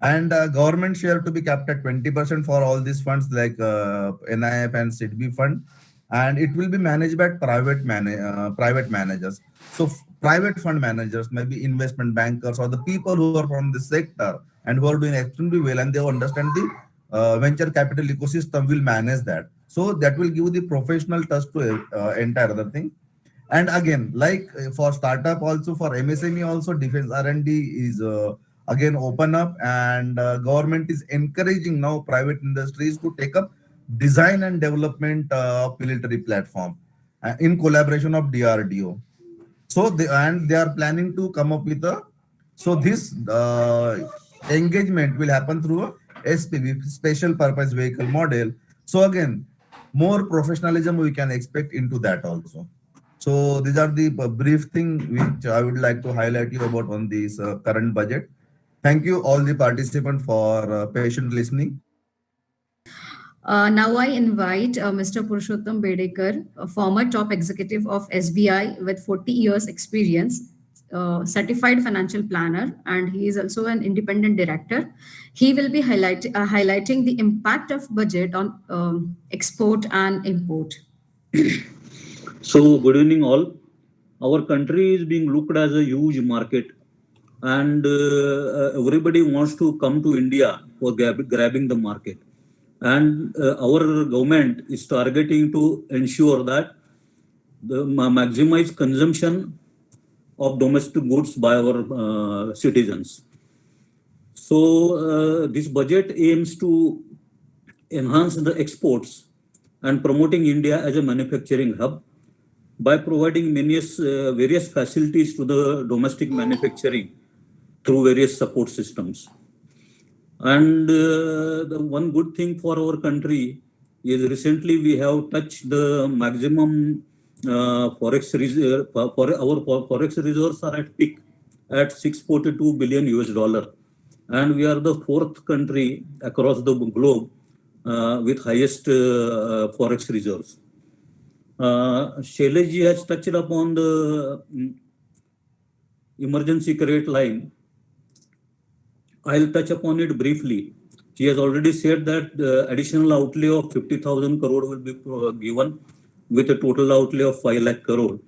Speaker 8: And government share to be capped at 20% for all these funds like NIF and SIDBI fund, and it will be managed by private managers. So private fund managers, maybe investment bankers or the people who are from the sector and who are doing extremely well and they understand the venture capital ecosystem will manage that. So that will give the professional touch to entire other thing. And again, like for startup also, for MSME also, defense R&D is again open up, and government is encouraging now private industries to take up design and development of military platform in collaboration of DRDO. So they are planning to come up with a, so this engagement will happen through a SPV, special purpose vehicle model. So again, more professionalism we can expect into that also. So these are the brief thing which I would like to highlight you about on this current budget. Thank you all the participants for patient listening.
Speaker 1: Now I invite Mr. Purushottam Bedekar, a former top executive of SBI with 40 years experience, certified financial planner, and he is also an independent director. He will be highlighting the impact of budget on export and import.
Speaker 9: So, good evening, all. Our country is being looked as a huge market, and everybody wants to come to India for grabbing the market. And our government is targeting to ensure that the maximize consumption of domestic goods by our citizens. So, this budget aims to enhance the exports and promoting India as a manufacturing hub by providing various facilities to the domestic manufacturing through various support systems. And the one good thing for our country is recently we have touched the maximum forex reserve. Our forex reserves are at peak at 642 billion US dollar, and we are the fourth country across the globe with highest forex reserves. Shailesh ji has touched upon the emergency credit line. I'll touch upon it briefly. She has already said that the additional outlay of 50,000 crore will be given with a total outlay of 5 lakh crore.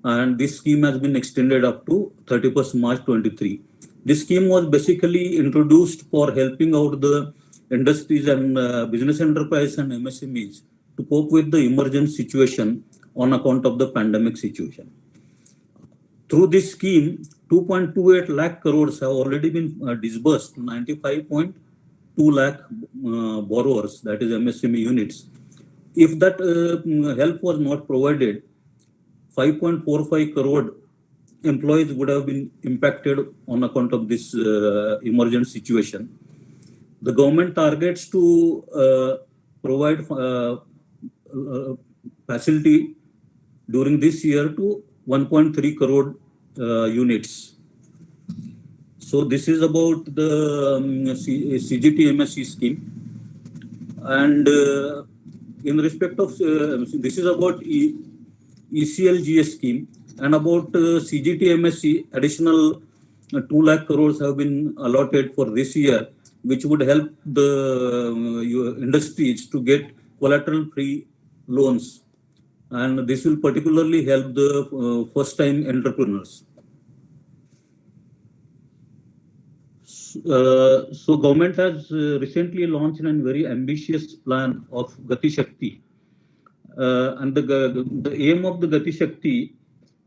Speaker 9: And this scheme has been extended up to 31st March 23. This scheme was basically introduced for helping out the industries and business enterprise and MSMEs to cope with the emergent situation on account of the pandemic situation. Through this scheme, 2.28 lakh crores have already been disbursed to 95.2 lakh borrowers, that is MSME units. If that help was not provided, 5.45 crore employees would have been impacted on account of this emergent situation. The government targets to provide facility during this year to 1.3 crore units. So this is about the CGTMSE scheme. And in respect of, this is about ECLGS scheme, and about CGTMSE, additional 2 lakh crores have been allotted for this year, which would help the industries to get collateral-free loans. And this will particularly help the first-time entrepreneurs. So government has recently launched a very ambitious plan of Gati Shakti. And the aim of the Gati Shakti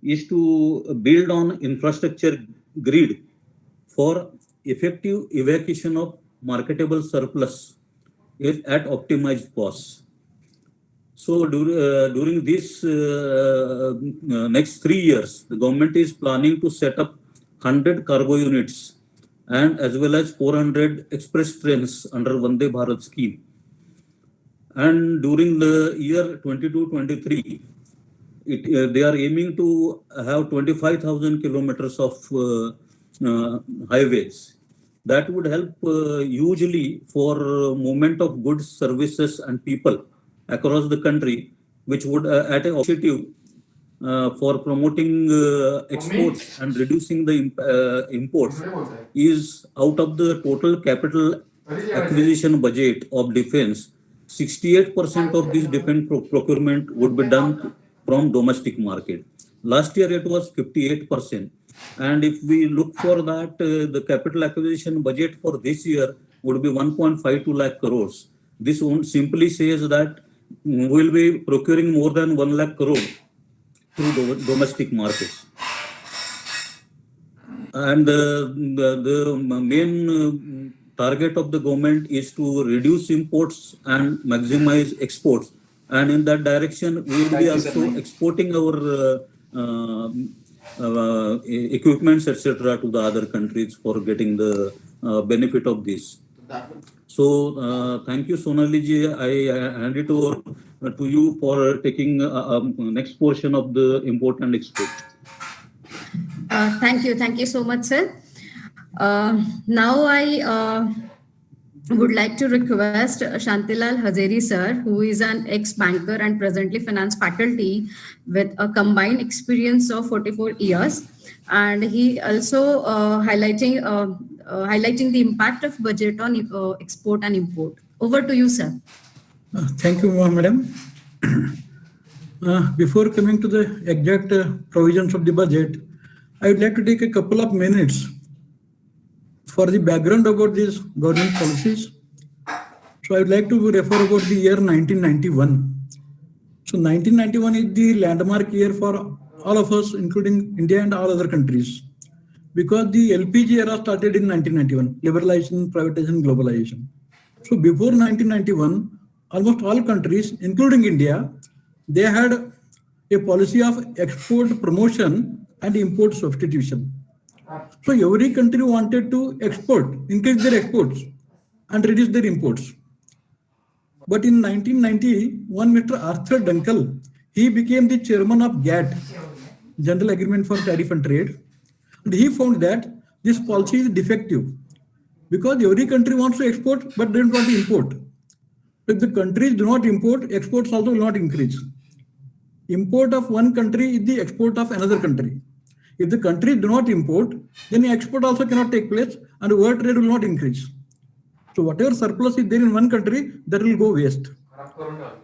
Speaker 9: is to build on infrastructure grid for effective evacuation of marketable surplus at optimized costs. So during this next 3 years, the government is planning to set up 100 cargo units and as well as 400 express trains under Vande Bharat scheme. And during the year 22-23, they are aiming to have 25,000 kilometers of highways. That would help hugely for movement of goods, services, and people across the country, which would at an initiative for promoting exports and reducing the imports is out of the total capital acquisition budget of defense. 68% of this defense procurement would be done from domestic market. Last year it was 58%. And if we look for that, the capital acquisition budget for this year would be 1.52 lakh crores. This simply says that we will be procuring more than 1 lakh crore through domestic markets. And the main target of the government is to reduce imports and maximize exports. And in that direction, we will be also exporting our equipments, etc., to the other countries for getting the benefit of this. So thank you, Sonali ji. I hand it over to you for taking next portion of the import and export.
Speaker 1: Thank you so much, sir. Now I would like to request Shantilal Hazeri sir, who is an ex-banker and presently finance faculty with a combined experience of 44 years. And he also highlighting the impact of budget on export and import. Over to you, sir.
Speaker 10: Thank you, madam. Before coming to the exact provisions of the budget, I would like to take a couple of minutes for the background about these government policies. So I would like to refer about the year 1991. So 1991 is the landmark year for all of us, including India and all other countries, because the LPG era started in 1991, liberalization, privatization, globalization. So before 1991, almost all countries, including India, they had a policy of export promotion and import substitution. So every country wanted to export, increase their exports and reduce their imports. But in 1991, Mr. Arthur Dunkel, he became the chairman of GATT, General Agreement for Tariff and Trade. And he found that this policy is defective because every country wants to export but they don't want to import. If the countries do not import, exports also will not increase. Import of one country is the export of another country. If the countries do not import, then the export also cannot take place and world trade will not increase. So whatever surplus is there in one country, that will go waste.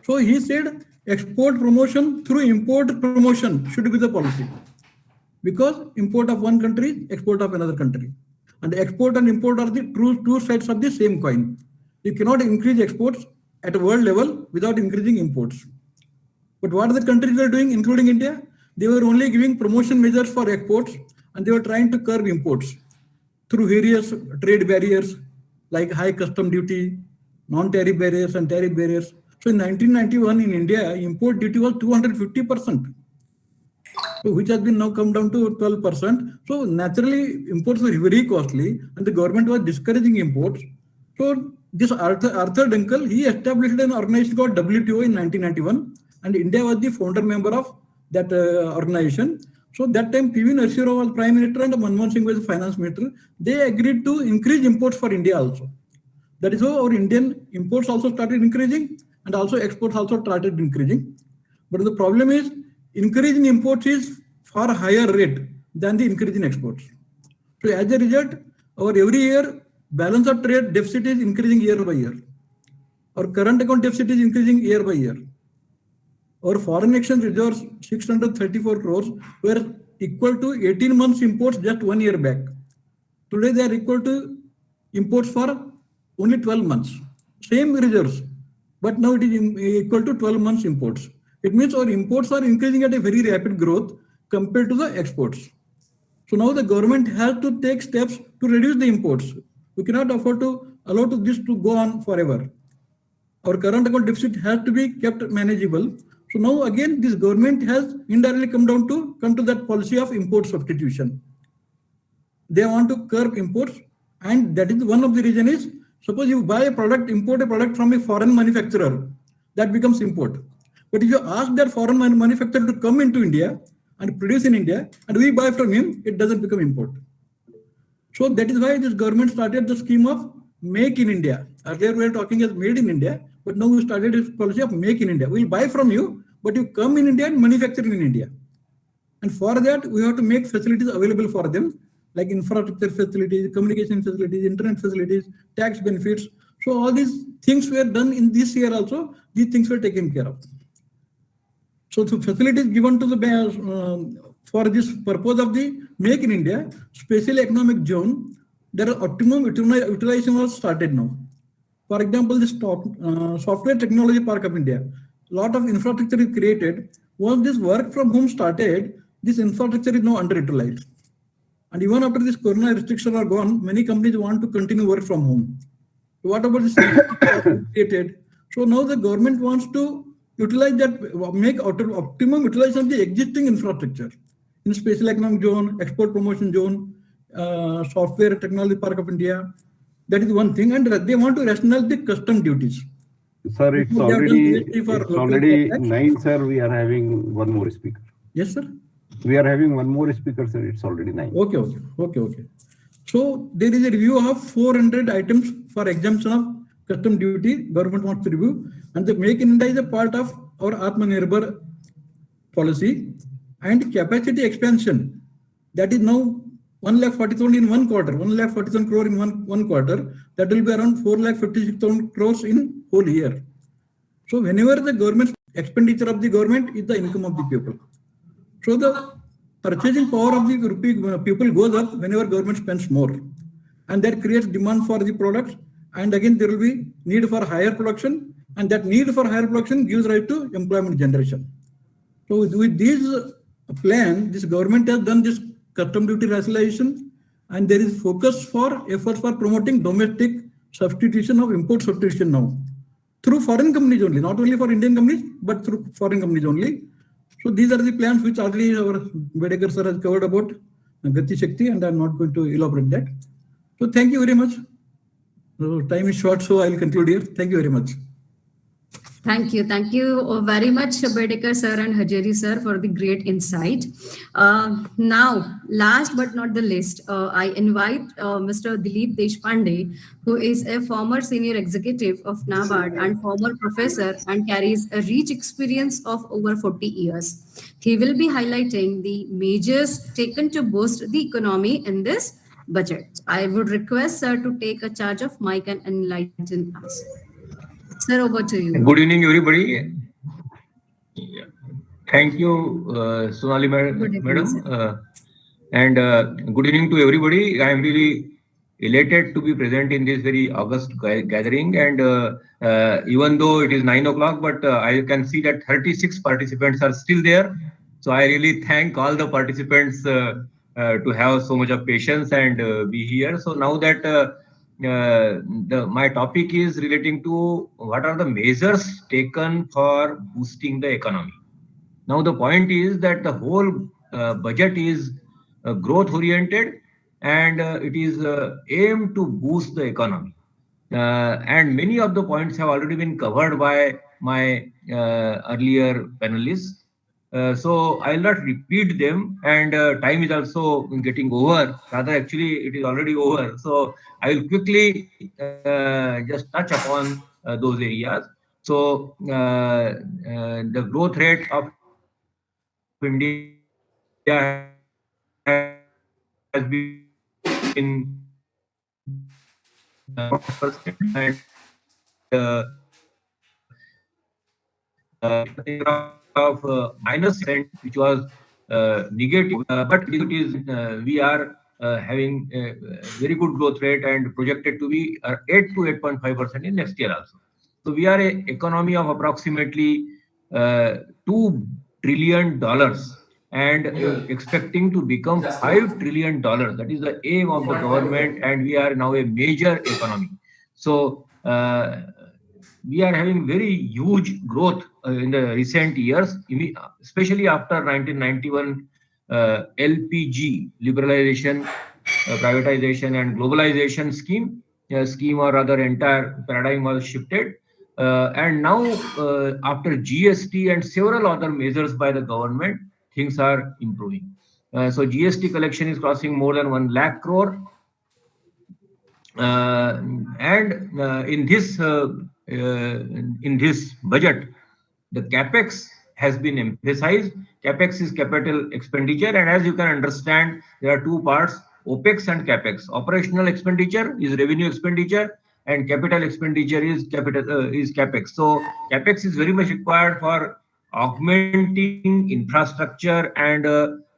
Speaker 10: So he said export promotion through import promotion should be the policy. Because import of one country, export of another country. And export and import are the two sides of the same coin. You cannot increase exports at a world level without increasing imports. But what the countries were doing, including India, they were only giving promotion measures for exports and they were trying to curb imports through various trade barriers like high custom duty, non-tariff barriers and tariff barriers. So in 1991 in India, import duty was 250%, which has been now come down to 12%. So naturally, imports were very costly and the government was discouraging imports. So this Arthur Dunkel, he established an organization called WTO in 1991 and India was the founder member of that organization. So that time P.V. Narasimha was Prime Minister and Manmohan Singh was the Finance Minister. They agreed to increase imports for India also. That is how our Indian imports also started increasing and also exports also started increasing. But the problem is increase in imports is far higher rate than the increase in exports. So as a result, our every year balance of trade deficit is increasing year by year. Our current account deficit is increasing year by year. Our foreign exchange reserves, 634 crores, were equal to 18 months imports just 1 year back. Today they are equal to imports for only 12 months. Same reserves, but now it is equal to 12 months imports. It means our imports are increasing at a very rapid growth compared to the exports. So now the government has to take steps to reduce the imports. We cannot afford to allow this to go on forever. Our current account deficit has to be kept manageable. So now again, this government has indirectly come to that policy of import substitution. They want to curb imports, and that is one of the reason is, suppose you buy a product, import a product from a foreign manufacturer, that becomes import. But if you ask that foreign manufacturer to come into India and produce in India, and we buy from him, it doesn't become import. So that is why this government started the scheme of Make in India. Earlier we were talking as Made in India, but now we started this policy of Make in India. We'll buy from you, but you come in India and manufacture in India. And for that, we have to make facilities available for them, like infrastructure facilities, communication facilities, internet facilities, tax benefits. So all these things were done in this year also, these things were taken care of. So the facilities given to the for this purpose of the Make in India, special economic zone, there are optimum utilization was started now. For example, this software technology park of India, lot of infrastructure is created. Once this work from home started, this infrastructure is now underutilized. And even after this corona restrictions are gone, many companies want to continue work from home. So what about this created? So now the government wants to utilize that, make optimum utilization of the existing infrastructure in special economic zone, export promotion zone, software technology park of India. That is one thing, and they want to rationalize the custom duties.
Speaker 3: Sir, it's already 9, sir. We are having one more speaker.
Speaker 10: Yes, sir.
Speaker 3: We are having one more speaker, sir. It's already 9.
Speaker 10: Okay. So there is a review of 400 items for exemption of custom duty. Government wants to review, and the Make in India is a part of our Atmanirbhar policy and capacity expansion. That is now 1,40,000 in 1 quarter, 1,40,000 crore in one quarter. That will be around 4,56,000 crores in whole year. So whenever the government expenditure of the government is the income of the people. So the purchasing power of the people goes up whenever government spends more, and that creates demand for the products. And again, there will be need for higher production, and that need for higher production gives rise to employment generation. So with this plan, this government has done this custom duty rationalization, and there is focus for efforts for promoting domestic substitution of import substitution now. through foreign companies only, not only for Indian companies, but through foreign companies only. So these are the plans which already our Bedekar sir has covered about Gati Shakti, and I'm not going to elaborate that. So thank you very much. Time is short, so I'll conclude here. Thank you very much.
Speaker 1: Thank you. Thank you very much, Bedekar sir and Hajeri sir, for the great insight. Now, last but not the least, I invite Mr. Dilip Deshpande, who is a former senior executive of NABARD and former professor and carries a rich experience of over 40 years. He will be highlighting the measures taken to boost the economy in this budget. I would request sir to take a charge of mic and enlighten us. Sir, over to you.
Speaker 11: Good evening, everybody. Thank you, Sonali
Speaker 1: Good evening,
Speaker 11: madam,
Speaker 1: sir.
Speaker 11: and good evening to everybody. I am really elated to be present in this very august gathering, and even though it is 9 o'clock, but I can see that 36 participants are still there. So I really thank all the participants to have so much of patience and be here. So now that my topic is relating to what are the measures taken for boosting the economy. Now the point is that the whole budget is growth oriented, and it is aimed to boost the economy. And many of the points have already been covered by my earlier panelists. So I'll not repeat them, and time is also getting over. Rather, actually, it is already over. So I will quickly just touch upon those areas. So the growth rate of India has been 1% and of -6%, which was negative, but it is we are having a very good growth rate and projected to be 8 to 8.5% in next year also. So we are an economy of approximately $2 trillion and expecting to become $5 trillion. That is the aim of the government, and we are now a major economy. So we are having very huge growth in the recent years, especially after 1991 LPG liberalization, privatization and globalization scheme or rather entire paradigm was shifted. And now after GST and several other measures by the government, things are improving. So GST collection is crossing more than 1 lakh crore. And in this budget, the capex has been emphasized. Capex is capital expenditure, and as you can understand, there are two parts: OPEX and capex. Operational expenditure is revenue expenditure, and capital expenditure is capex. So capex is very much required for augmenting infrastructure and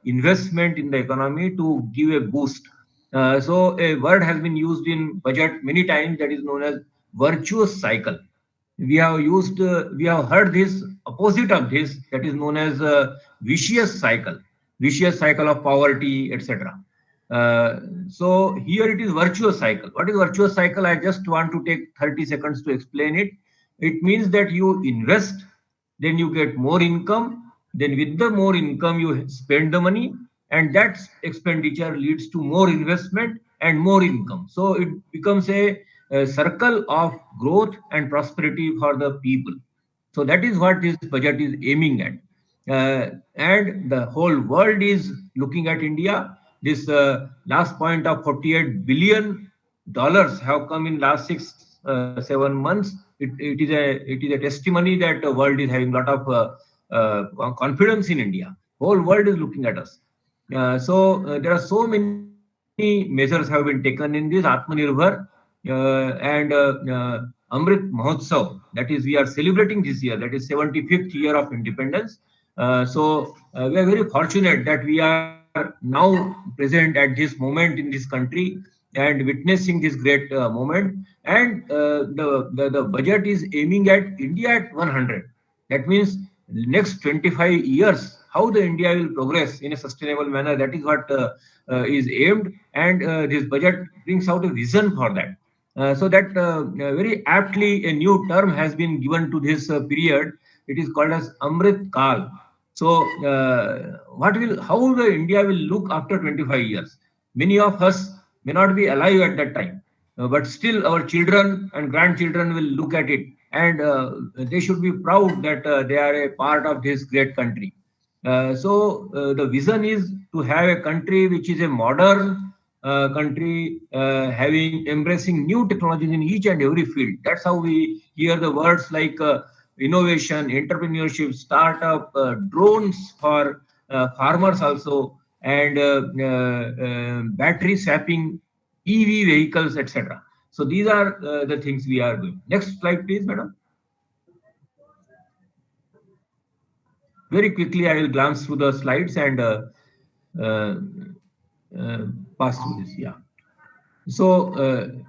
Speaker 11: investment in the economy to give a boost. So a word has been used in budget many times, that is known as virtuous cycle. We have heard this opposite of this, that is known as vicious cycle of poverty, etc. So here it is virtuous cycle. What is virtuous cycle? I just want to take 30 seconds to explain it. It means that you invest, then you get more income, then with the more income you spend the money, and that expenditure leads to more investment and more income. So it becomes a circle of growth and prosperity for the people. So that is what this budget is aiming at. And the whole world is looking at India. This last point of $48 billion have come in last 7 months. It is a testimony that the world is having a lot of confidence in India. Whole world is looking at us. So there are so many measures have been taken in this Atmanirbhar and Amrit Mahotsav. That is, we are celebrating this year. That is 75th year of independence. So we are very fortunate that we are now present at this moment in this country and witnessing this great moment. And the budget is aiming at India at 100. That means next 25 years, how the India will progress in a sustainable manner. That is what is aimed, and this budget brings out a vision for that. So that very aptly a new term has been given to this period. It is called as Amrit Kal. So how the India will look after 25 years? Many of us may not be alive at that time, but still our children and grandchildren will look at it, and they should be proud that they are a part of this great country. So the vision is to have a country which is a modern country, having embracing new technologies in each and every field. That's how we hear the words like innovation, entrepreneurship, startup, drones for farmers also, and battery swapping, EV vehicles, etc. So these are the things we are doing. Next slide, please, madam. Very quickly, I will glance through the slides and uh, pass through this. Yeah. So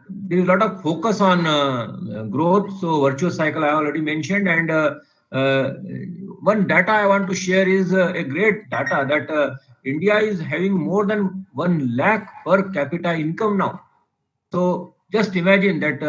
Speaker 11: there is a lot of focus on growth. So virtuous cycle I already mentioned, and uh, one data I want to share is a great data that India is having more than 1 lakh per capita income now. So just imagine that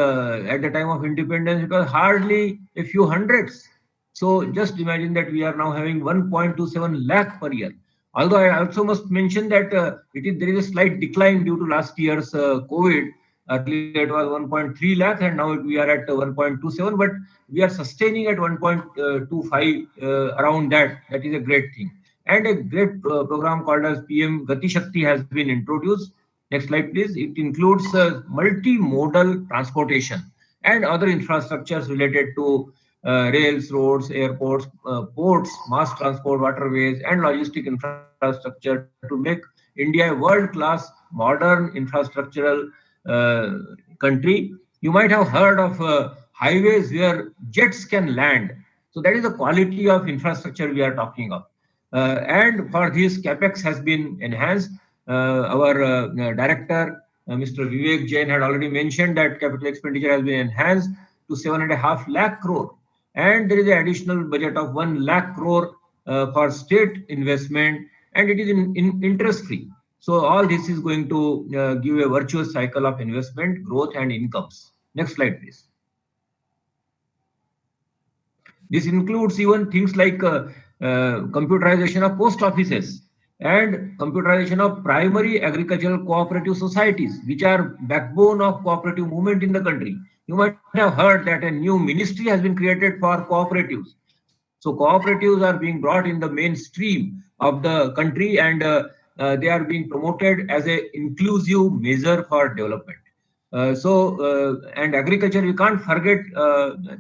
Speaker 11: at the time of independence, it was hardly a few hundreds. So just imagine that we are now having 1.27 lakh per year. Although I also must mention that there is a slight decline due to last year's COVID. Earlier it was 1.3 lakh, and now we are at 1.27. But we are sustaining at 1.25 around that. That is a great thing. And a great program called as PM Gati Shakti has been introduced. Next slide, please. It includes multimodal transportation and other infrastructures related to rails, roads, airports, ports, mass transport, waterways, and logistic infrastructure to make India a world-class modern infrastructural country. You might have heard of highways where jets can land. So that is the quality of infrastructure we are talking of. And for this, capex has been enhanced. Our director, Mr. Vivek Jain, had already mentioned that capital expenditure has been enhanced to 7.5 lakh crore, and there is an additional budget of 1 lakh crore for state investment, and it is in interest free. So all this is going to give a virtuous cycle of investment, growth, and incomes. Next slide, please. This includes even things like computerization of post offices and computerization of primary agricultural cooperative societies, which are backbone of cooperative movement in the country. You might have heard that a new ministry has been created for cooperatives. So cooperatives are being brought in the mainstream of the country, and they are being promoted as a inclusive measure for development. And agriculture, we can't forget,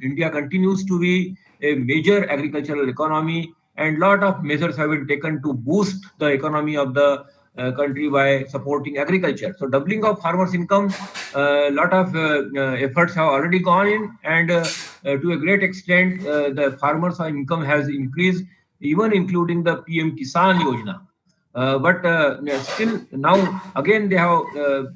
Speaker 11: India continues to be a major agricultural economy, and lot of measures have been taken to boost the economy of the country by supporting agriculture. So doubling of farmers' income, a lot of efforts have already gone in, and to a great extent, the farmers' income has increased, even including the PM Kisan Yojana. But still now again they have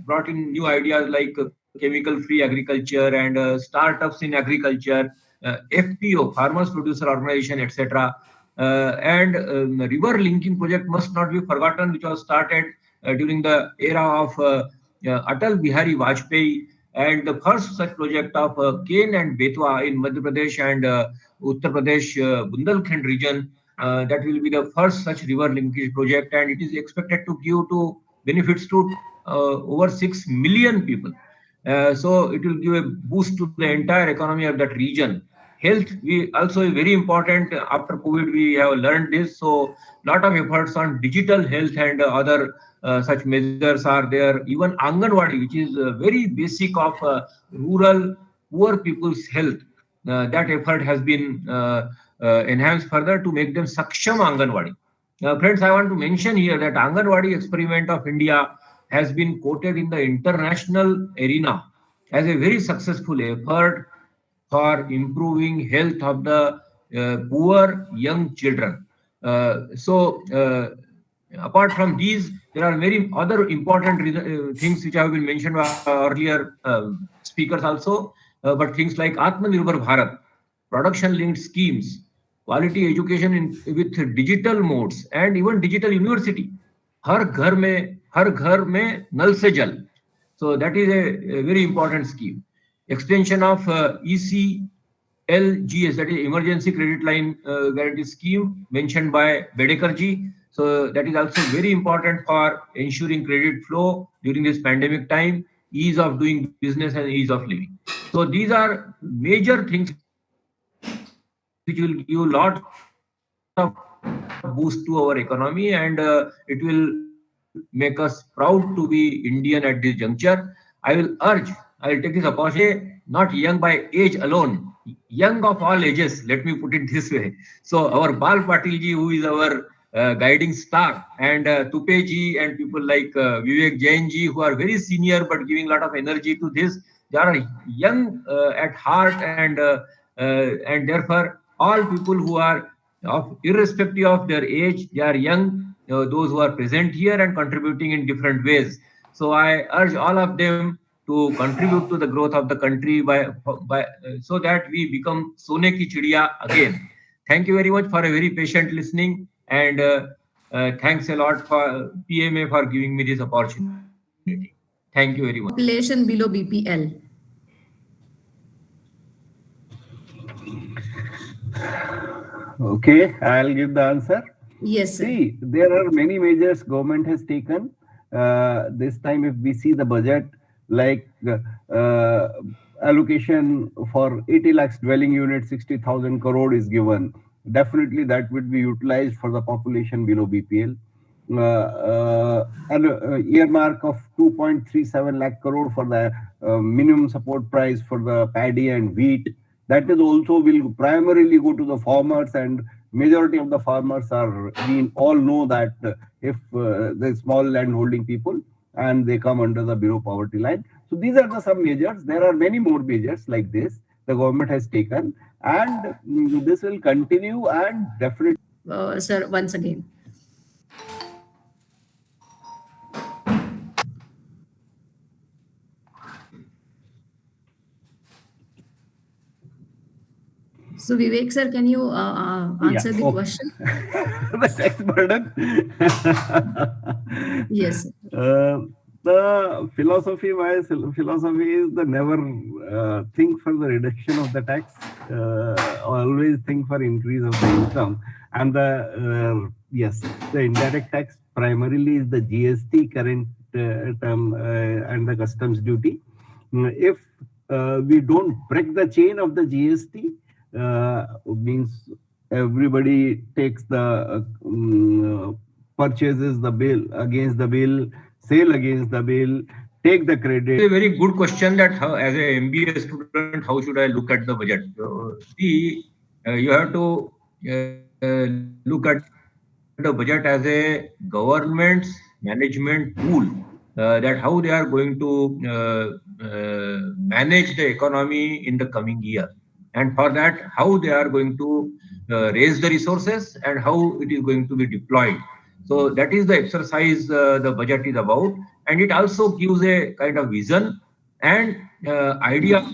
Speaker 11: brought in new ideas like chemical free agriculture and startups in agriculture, FPO, farmers producer organization, etc. And river linking project must not be forgotten, which was started during the era of Atal Bihari Vajpayee, and the first such project of Ken and Betwa in Madhya Pradesh and Uttar Pradesh Bundelkhand region. That will be the first such river linkage project, and it is expected to give to benefits to over 6 million people. So it will give a boost to the entire economy of that region. Health, we also is very important. After COVID, we have learned this. So lot of efforts on digital health and other such measures are there. Even Anganwadi, which is very basic of rural poor people's health, that effort has been enhanced further to make them Saksham Anganwadi. Friends, I want to mention here that Anganwadi experiment of India has been quoted in the international arena as a very successful effort for improving health of the poor young children. Apart from these, there are many other important things which have been mentioned by earlier speakers also. But things like Atmanirbhar Bharat, production-linked schemes, quality education with digital modes, and even digital university. हर घर में नल से जल. So that is a very important scheme. extension of ECLGS, that is Emergency Credit Line Guarantee Scheme, mentioned by Bedekarji. So that is also very important for ensuring credit flow during this pandemic time, ease of doing business and ease of living. So these are major things which will give a lot of boost to our economy, and it will make us proud to be Indian at this juncture. I will urge, I will take this opportunity, not young by age alone, young of all ages, let me put it this way. So our Bal Patil ji, who is our guiding star, and Tupe ji and people like Vivek Jain ji, who are very senior but giving a lot of energy to this. They are young at heart, and therefore all people who are irrespective of their age, they are young. Those who are present here and contributing in different ways. So I urge all of them to contribute to the growth of the country by so that we become Sone ki Chidiya again. Thank you very much for a very patient listening, and thanks a lot for PMA for giving me this opportunity. Thank you very much.
Speaker 1: Population below BPL.
Speaker 3: Okay, I'll give the answer.
Speaker 1: Yes, sir.
Speaker 3: See, there are many measures government has taken. This time, if we see the budget, like allocation for 80 lakhs dwelling units, 60,000 crore is given. Definitely, that would be utilized for the population below BPL. And earmark of 2.37 lakh crore for the minimum support price for the paddy and wheat. That is also will primarily go to the farmers, and majority of the farmers are, we all know that if the small land holding people, and they come under the below poverty line. So these are the some measures. There are many more measures like this the government has taken, and this will continue, and definitely.
Speaker 1: Sir, once again. So Vivek sir, can you answer the question?
Speaker 3: The tax burden.
Speaker 1: Yes.
Speaker 3: The philosophy is the never think for the reduction of the tax, always think for increase of the income. And the yes, the indirect tax primarily is the GST current term and the customs duty. If we don't break the chain of the GST, means everybody takes the purchases the bill against the bill, sale against the bill, take the credit.
Speaker 11: It's a very good question that how, as a MBA student, how should I look at the budget? See, you have to look at the budget as a government's management tool, that how they are going to manage the economy in the coming year. And for that, how they are going to raise the resources and how it is going to be deployed. So that is the exercise the budget is about, and it also gives a kind of vision and ideas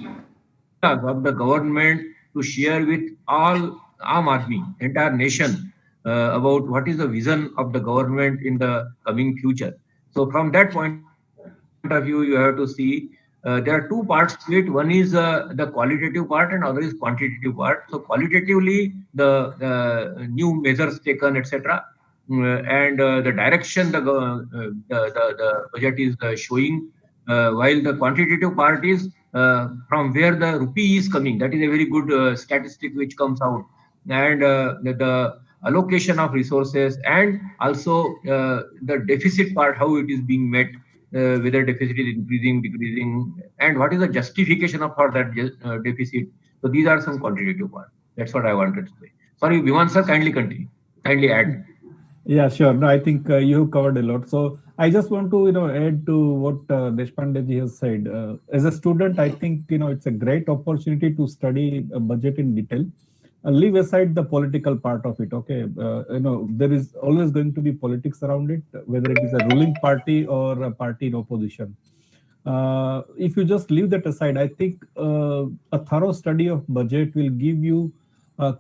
Speaker 11: of the government to share with all Aam Aadmi, entire nation, about what is the vision of the government in the coming future. So from that point of view, you have to see there are two parts to it. One is the qualitative part and other is quantitative part. So qualitatively, the new measures taken, etc., and the direction the budget is showing, while the quantitative part is from where the rupee is coming. That is a very good statistic which comes out, and the allocation of resources, and also the deficit part, how it is being met, whether deficit is increasing, decreasing, and what is the justification of for that deficit. So these are some quantitative part. That's what I wanted to say. Sorry, Viman sir, kindly continue. Kindly add.
Speaker 4: Yeah, sure. No, I think you covered a lot. So I just want to, add to what Deshpande ji has said. As a student, I think, it's a great opportunity to study a budget in detail. Leave aside the political part of it. Okay, there is always going to be politics around it, whether it is a ruling party or a party in opposition. If you just leave that aside, I think a thorough study of budget will give you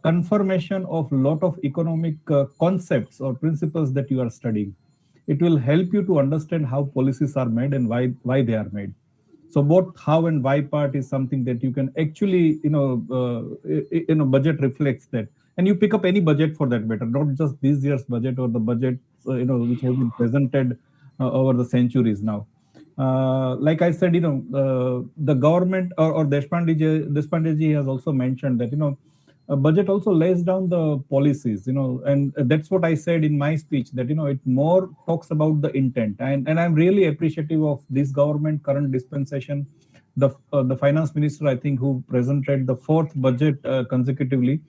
Speaker 4: confirmation of a lot of economic concepts or principles that you are studying. It will help you to understand how policies are made and why they are made. So both how and why part is something that you can actually, budget reflects that. And you pick up any budget for that matter, not just this year's budget or the budget, which have been presented over the centuries now. Like I said, the government or Deshpande has also mentioned that, a budget also lays down the policies, and that's what I said in my speech, that, it more talks about the intent. And I'm really appreciative of this government current dispensation. The finance minister, I think, who presented the fourth budget consecutively,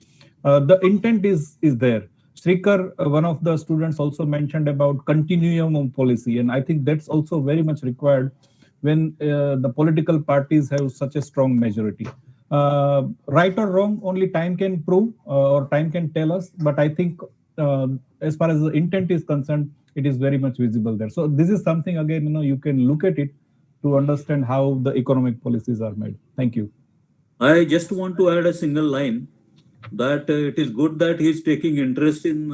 Speaker 4: the intent is there. Srikar, one of the students, also mentioned about continuum of policy, and I think that's also very much required when the political parties have such a strong majority. Right or wrong, only time can prove or time can tell us. But I think as far as the intent is concerned, it is very much visible there. So this is something, again, you can look at it to understand how the economic policies are made. Thank you.
Speaker 9: I just want to add a single line that it is good that he is taking interest in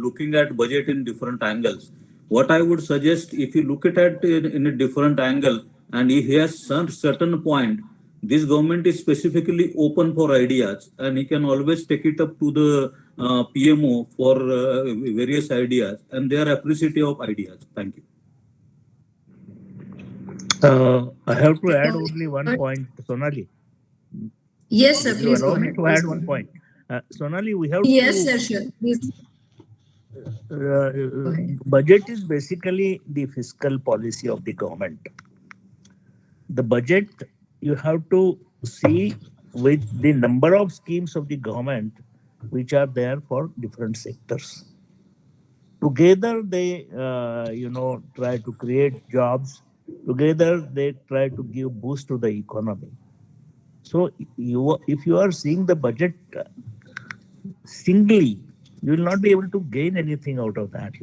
Speaker 9: looking at budget in different angles. What I would suggest, if you look at it in a different angle, and if he has some certain point, this government is specifically open for ideas, and he can always take it up to the PMO for various ideas, and they are appreciative of ideas. Thank you.
Speaker 6: I have to add only one point, Sonali.
Speaker 1: Yes, sir.
Speaker 6: Will you
Speaker 1: Please go
Speaker 6: allow me
Speaker 1: ahead.
Speaker 6: to add one point? Sonali, we have
Speaker 1: Yes,
Speaker 6: to.
Speaker 1: sir. Sure. Please.
Speaker 6: Budget is basically the fiscal policy of the government. The budget, you have to see with the number of schemes of the government which are there for different sectors. Together, they, try to create jobs. Together, they try to give boost to the economy. So, if you are seeing the budget singly, you will not be able to gain anything out of that.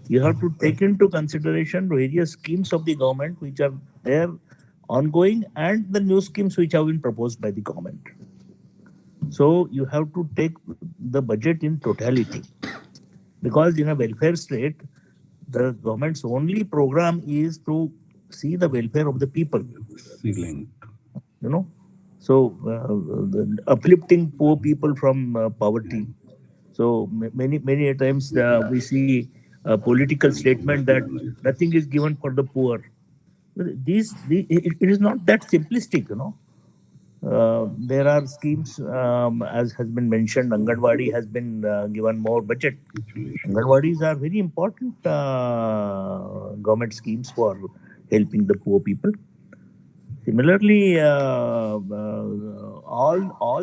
Speaker 6: You have to take into consideration various schemes of the government which are there ongoing and the new schemes which have been proposed by the government. So you have to take the budget in totality, because in a welfare state, the government's only program is to see the welfare of the people. So uplifting poor people from poverty. So many times we see a political statement that nothing is given for the poor. It is not that simplistic, There are schemes, as has been mentioned, Anganwadi has been given more budget. Anganwadis are very important government schemes for helping the poor people. Similarly, all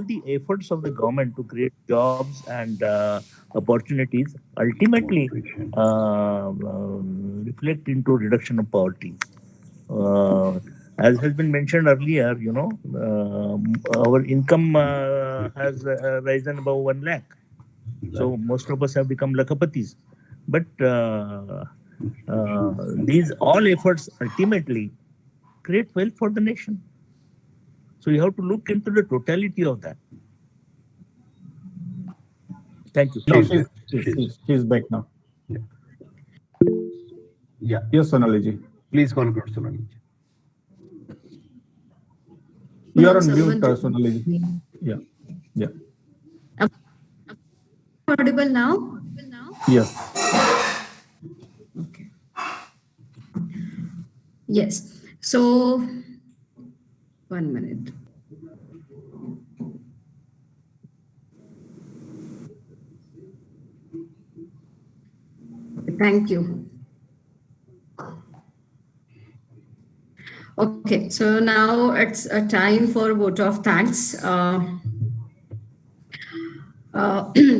Speaker 6: the efforts of the government to create jobs and opportunities ultimately reflect into reduction of poverty. As has been mentioned earlier, our income has risen above 1 lakh. So most of us have become lakhapatis. But these all efforts ultimately create wealth for the nation. So you have to look into the totality of that. Thank you.
Speaker 4: No, she's back now.
Speaker 3: Yeah.
Speaker 4: Yes, Sonali.
Speaker 3: Please conclude, Sonali.
Speaker 4: You are on mute, Sonali. Yeah.
Speaker 1: Audible now?
Speaker 4: Yes.
Speaker 1: Okay. Yes. So, 1 minute. Thank you. Okay, so now it's a time for vote of thanks.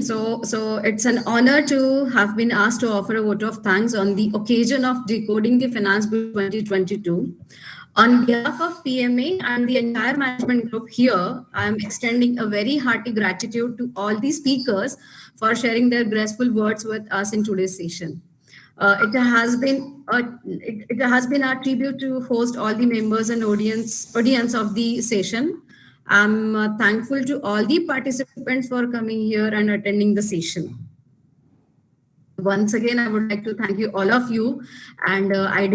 Speaker 1: So it's an honor to have been asked to offer a vote of thanks on the occasion of Decoding the Finance Bill 2022. On behalf of PMA and the entire management group here, I am extending a very hearty gratitude to all the speakers for sharing their graceful words with us in today's session. It has been our tribute to host all the members and audience of the session. I'm thankful to all the participants for coming here and attending the session. Once again, I would like to thank you, all of you, and I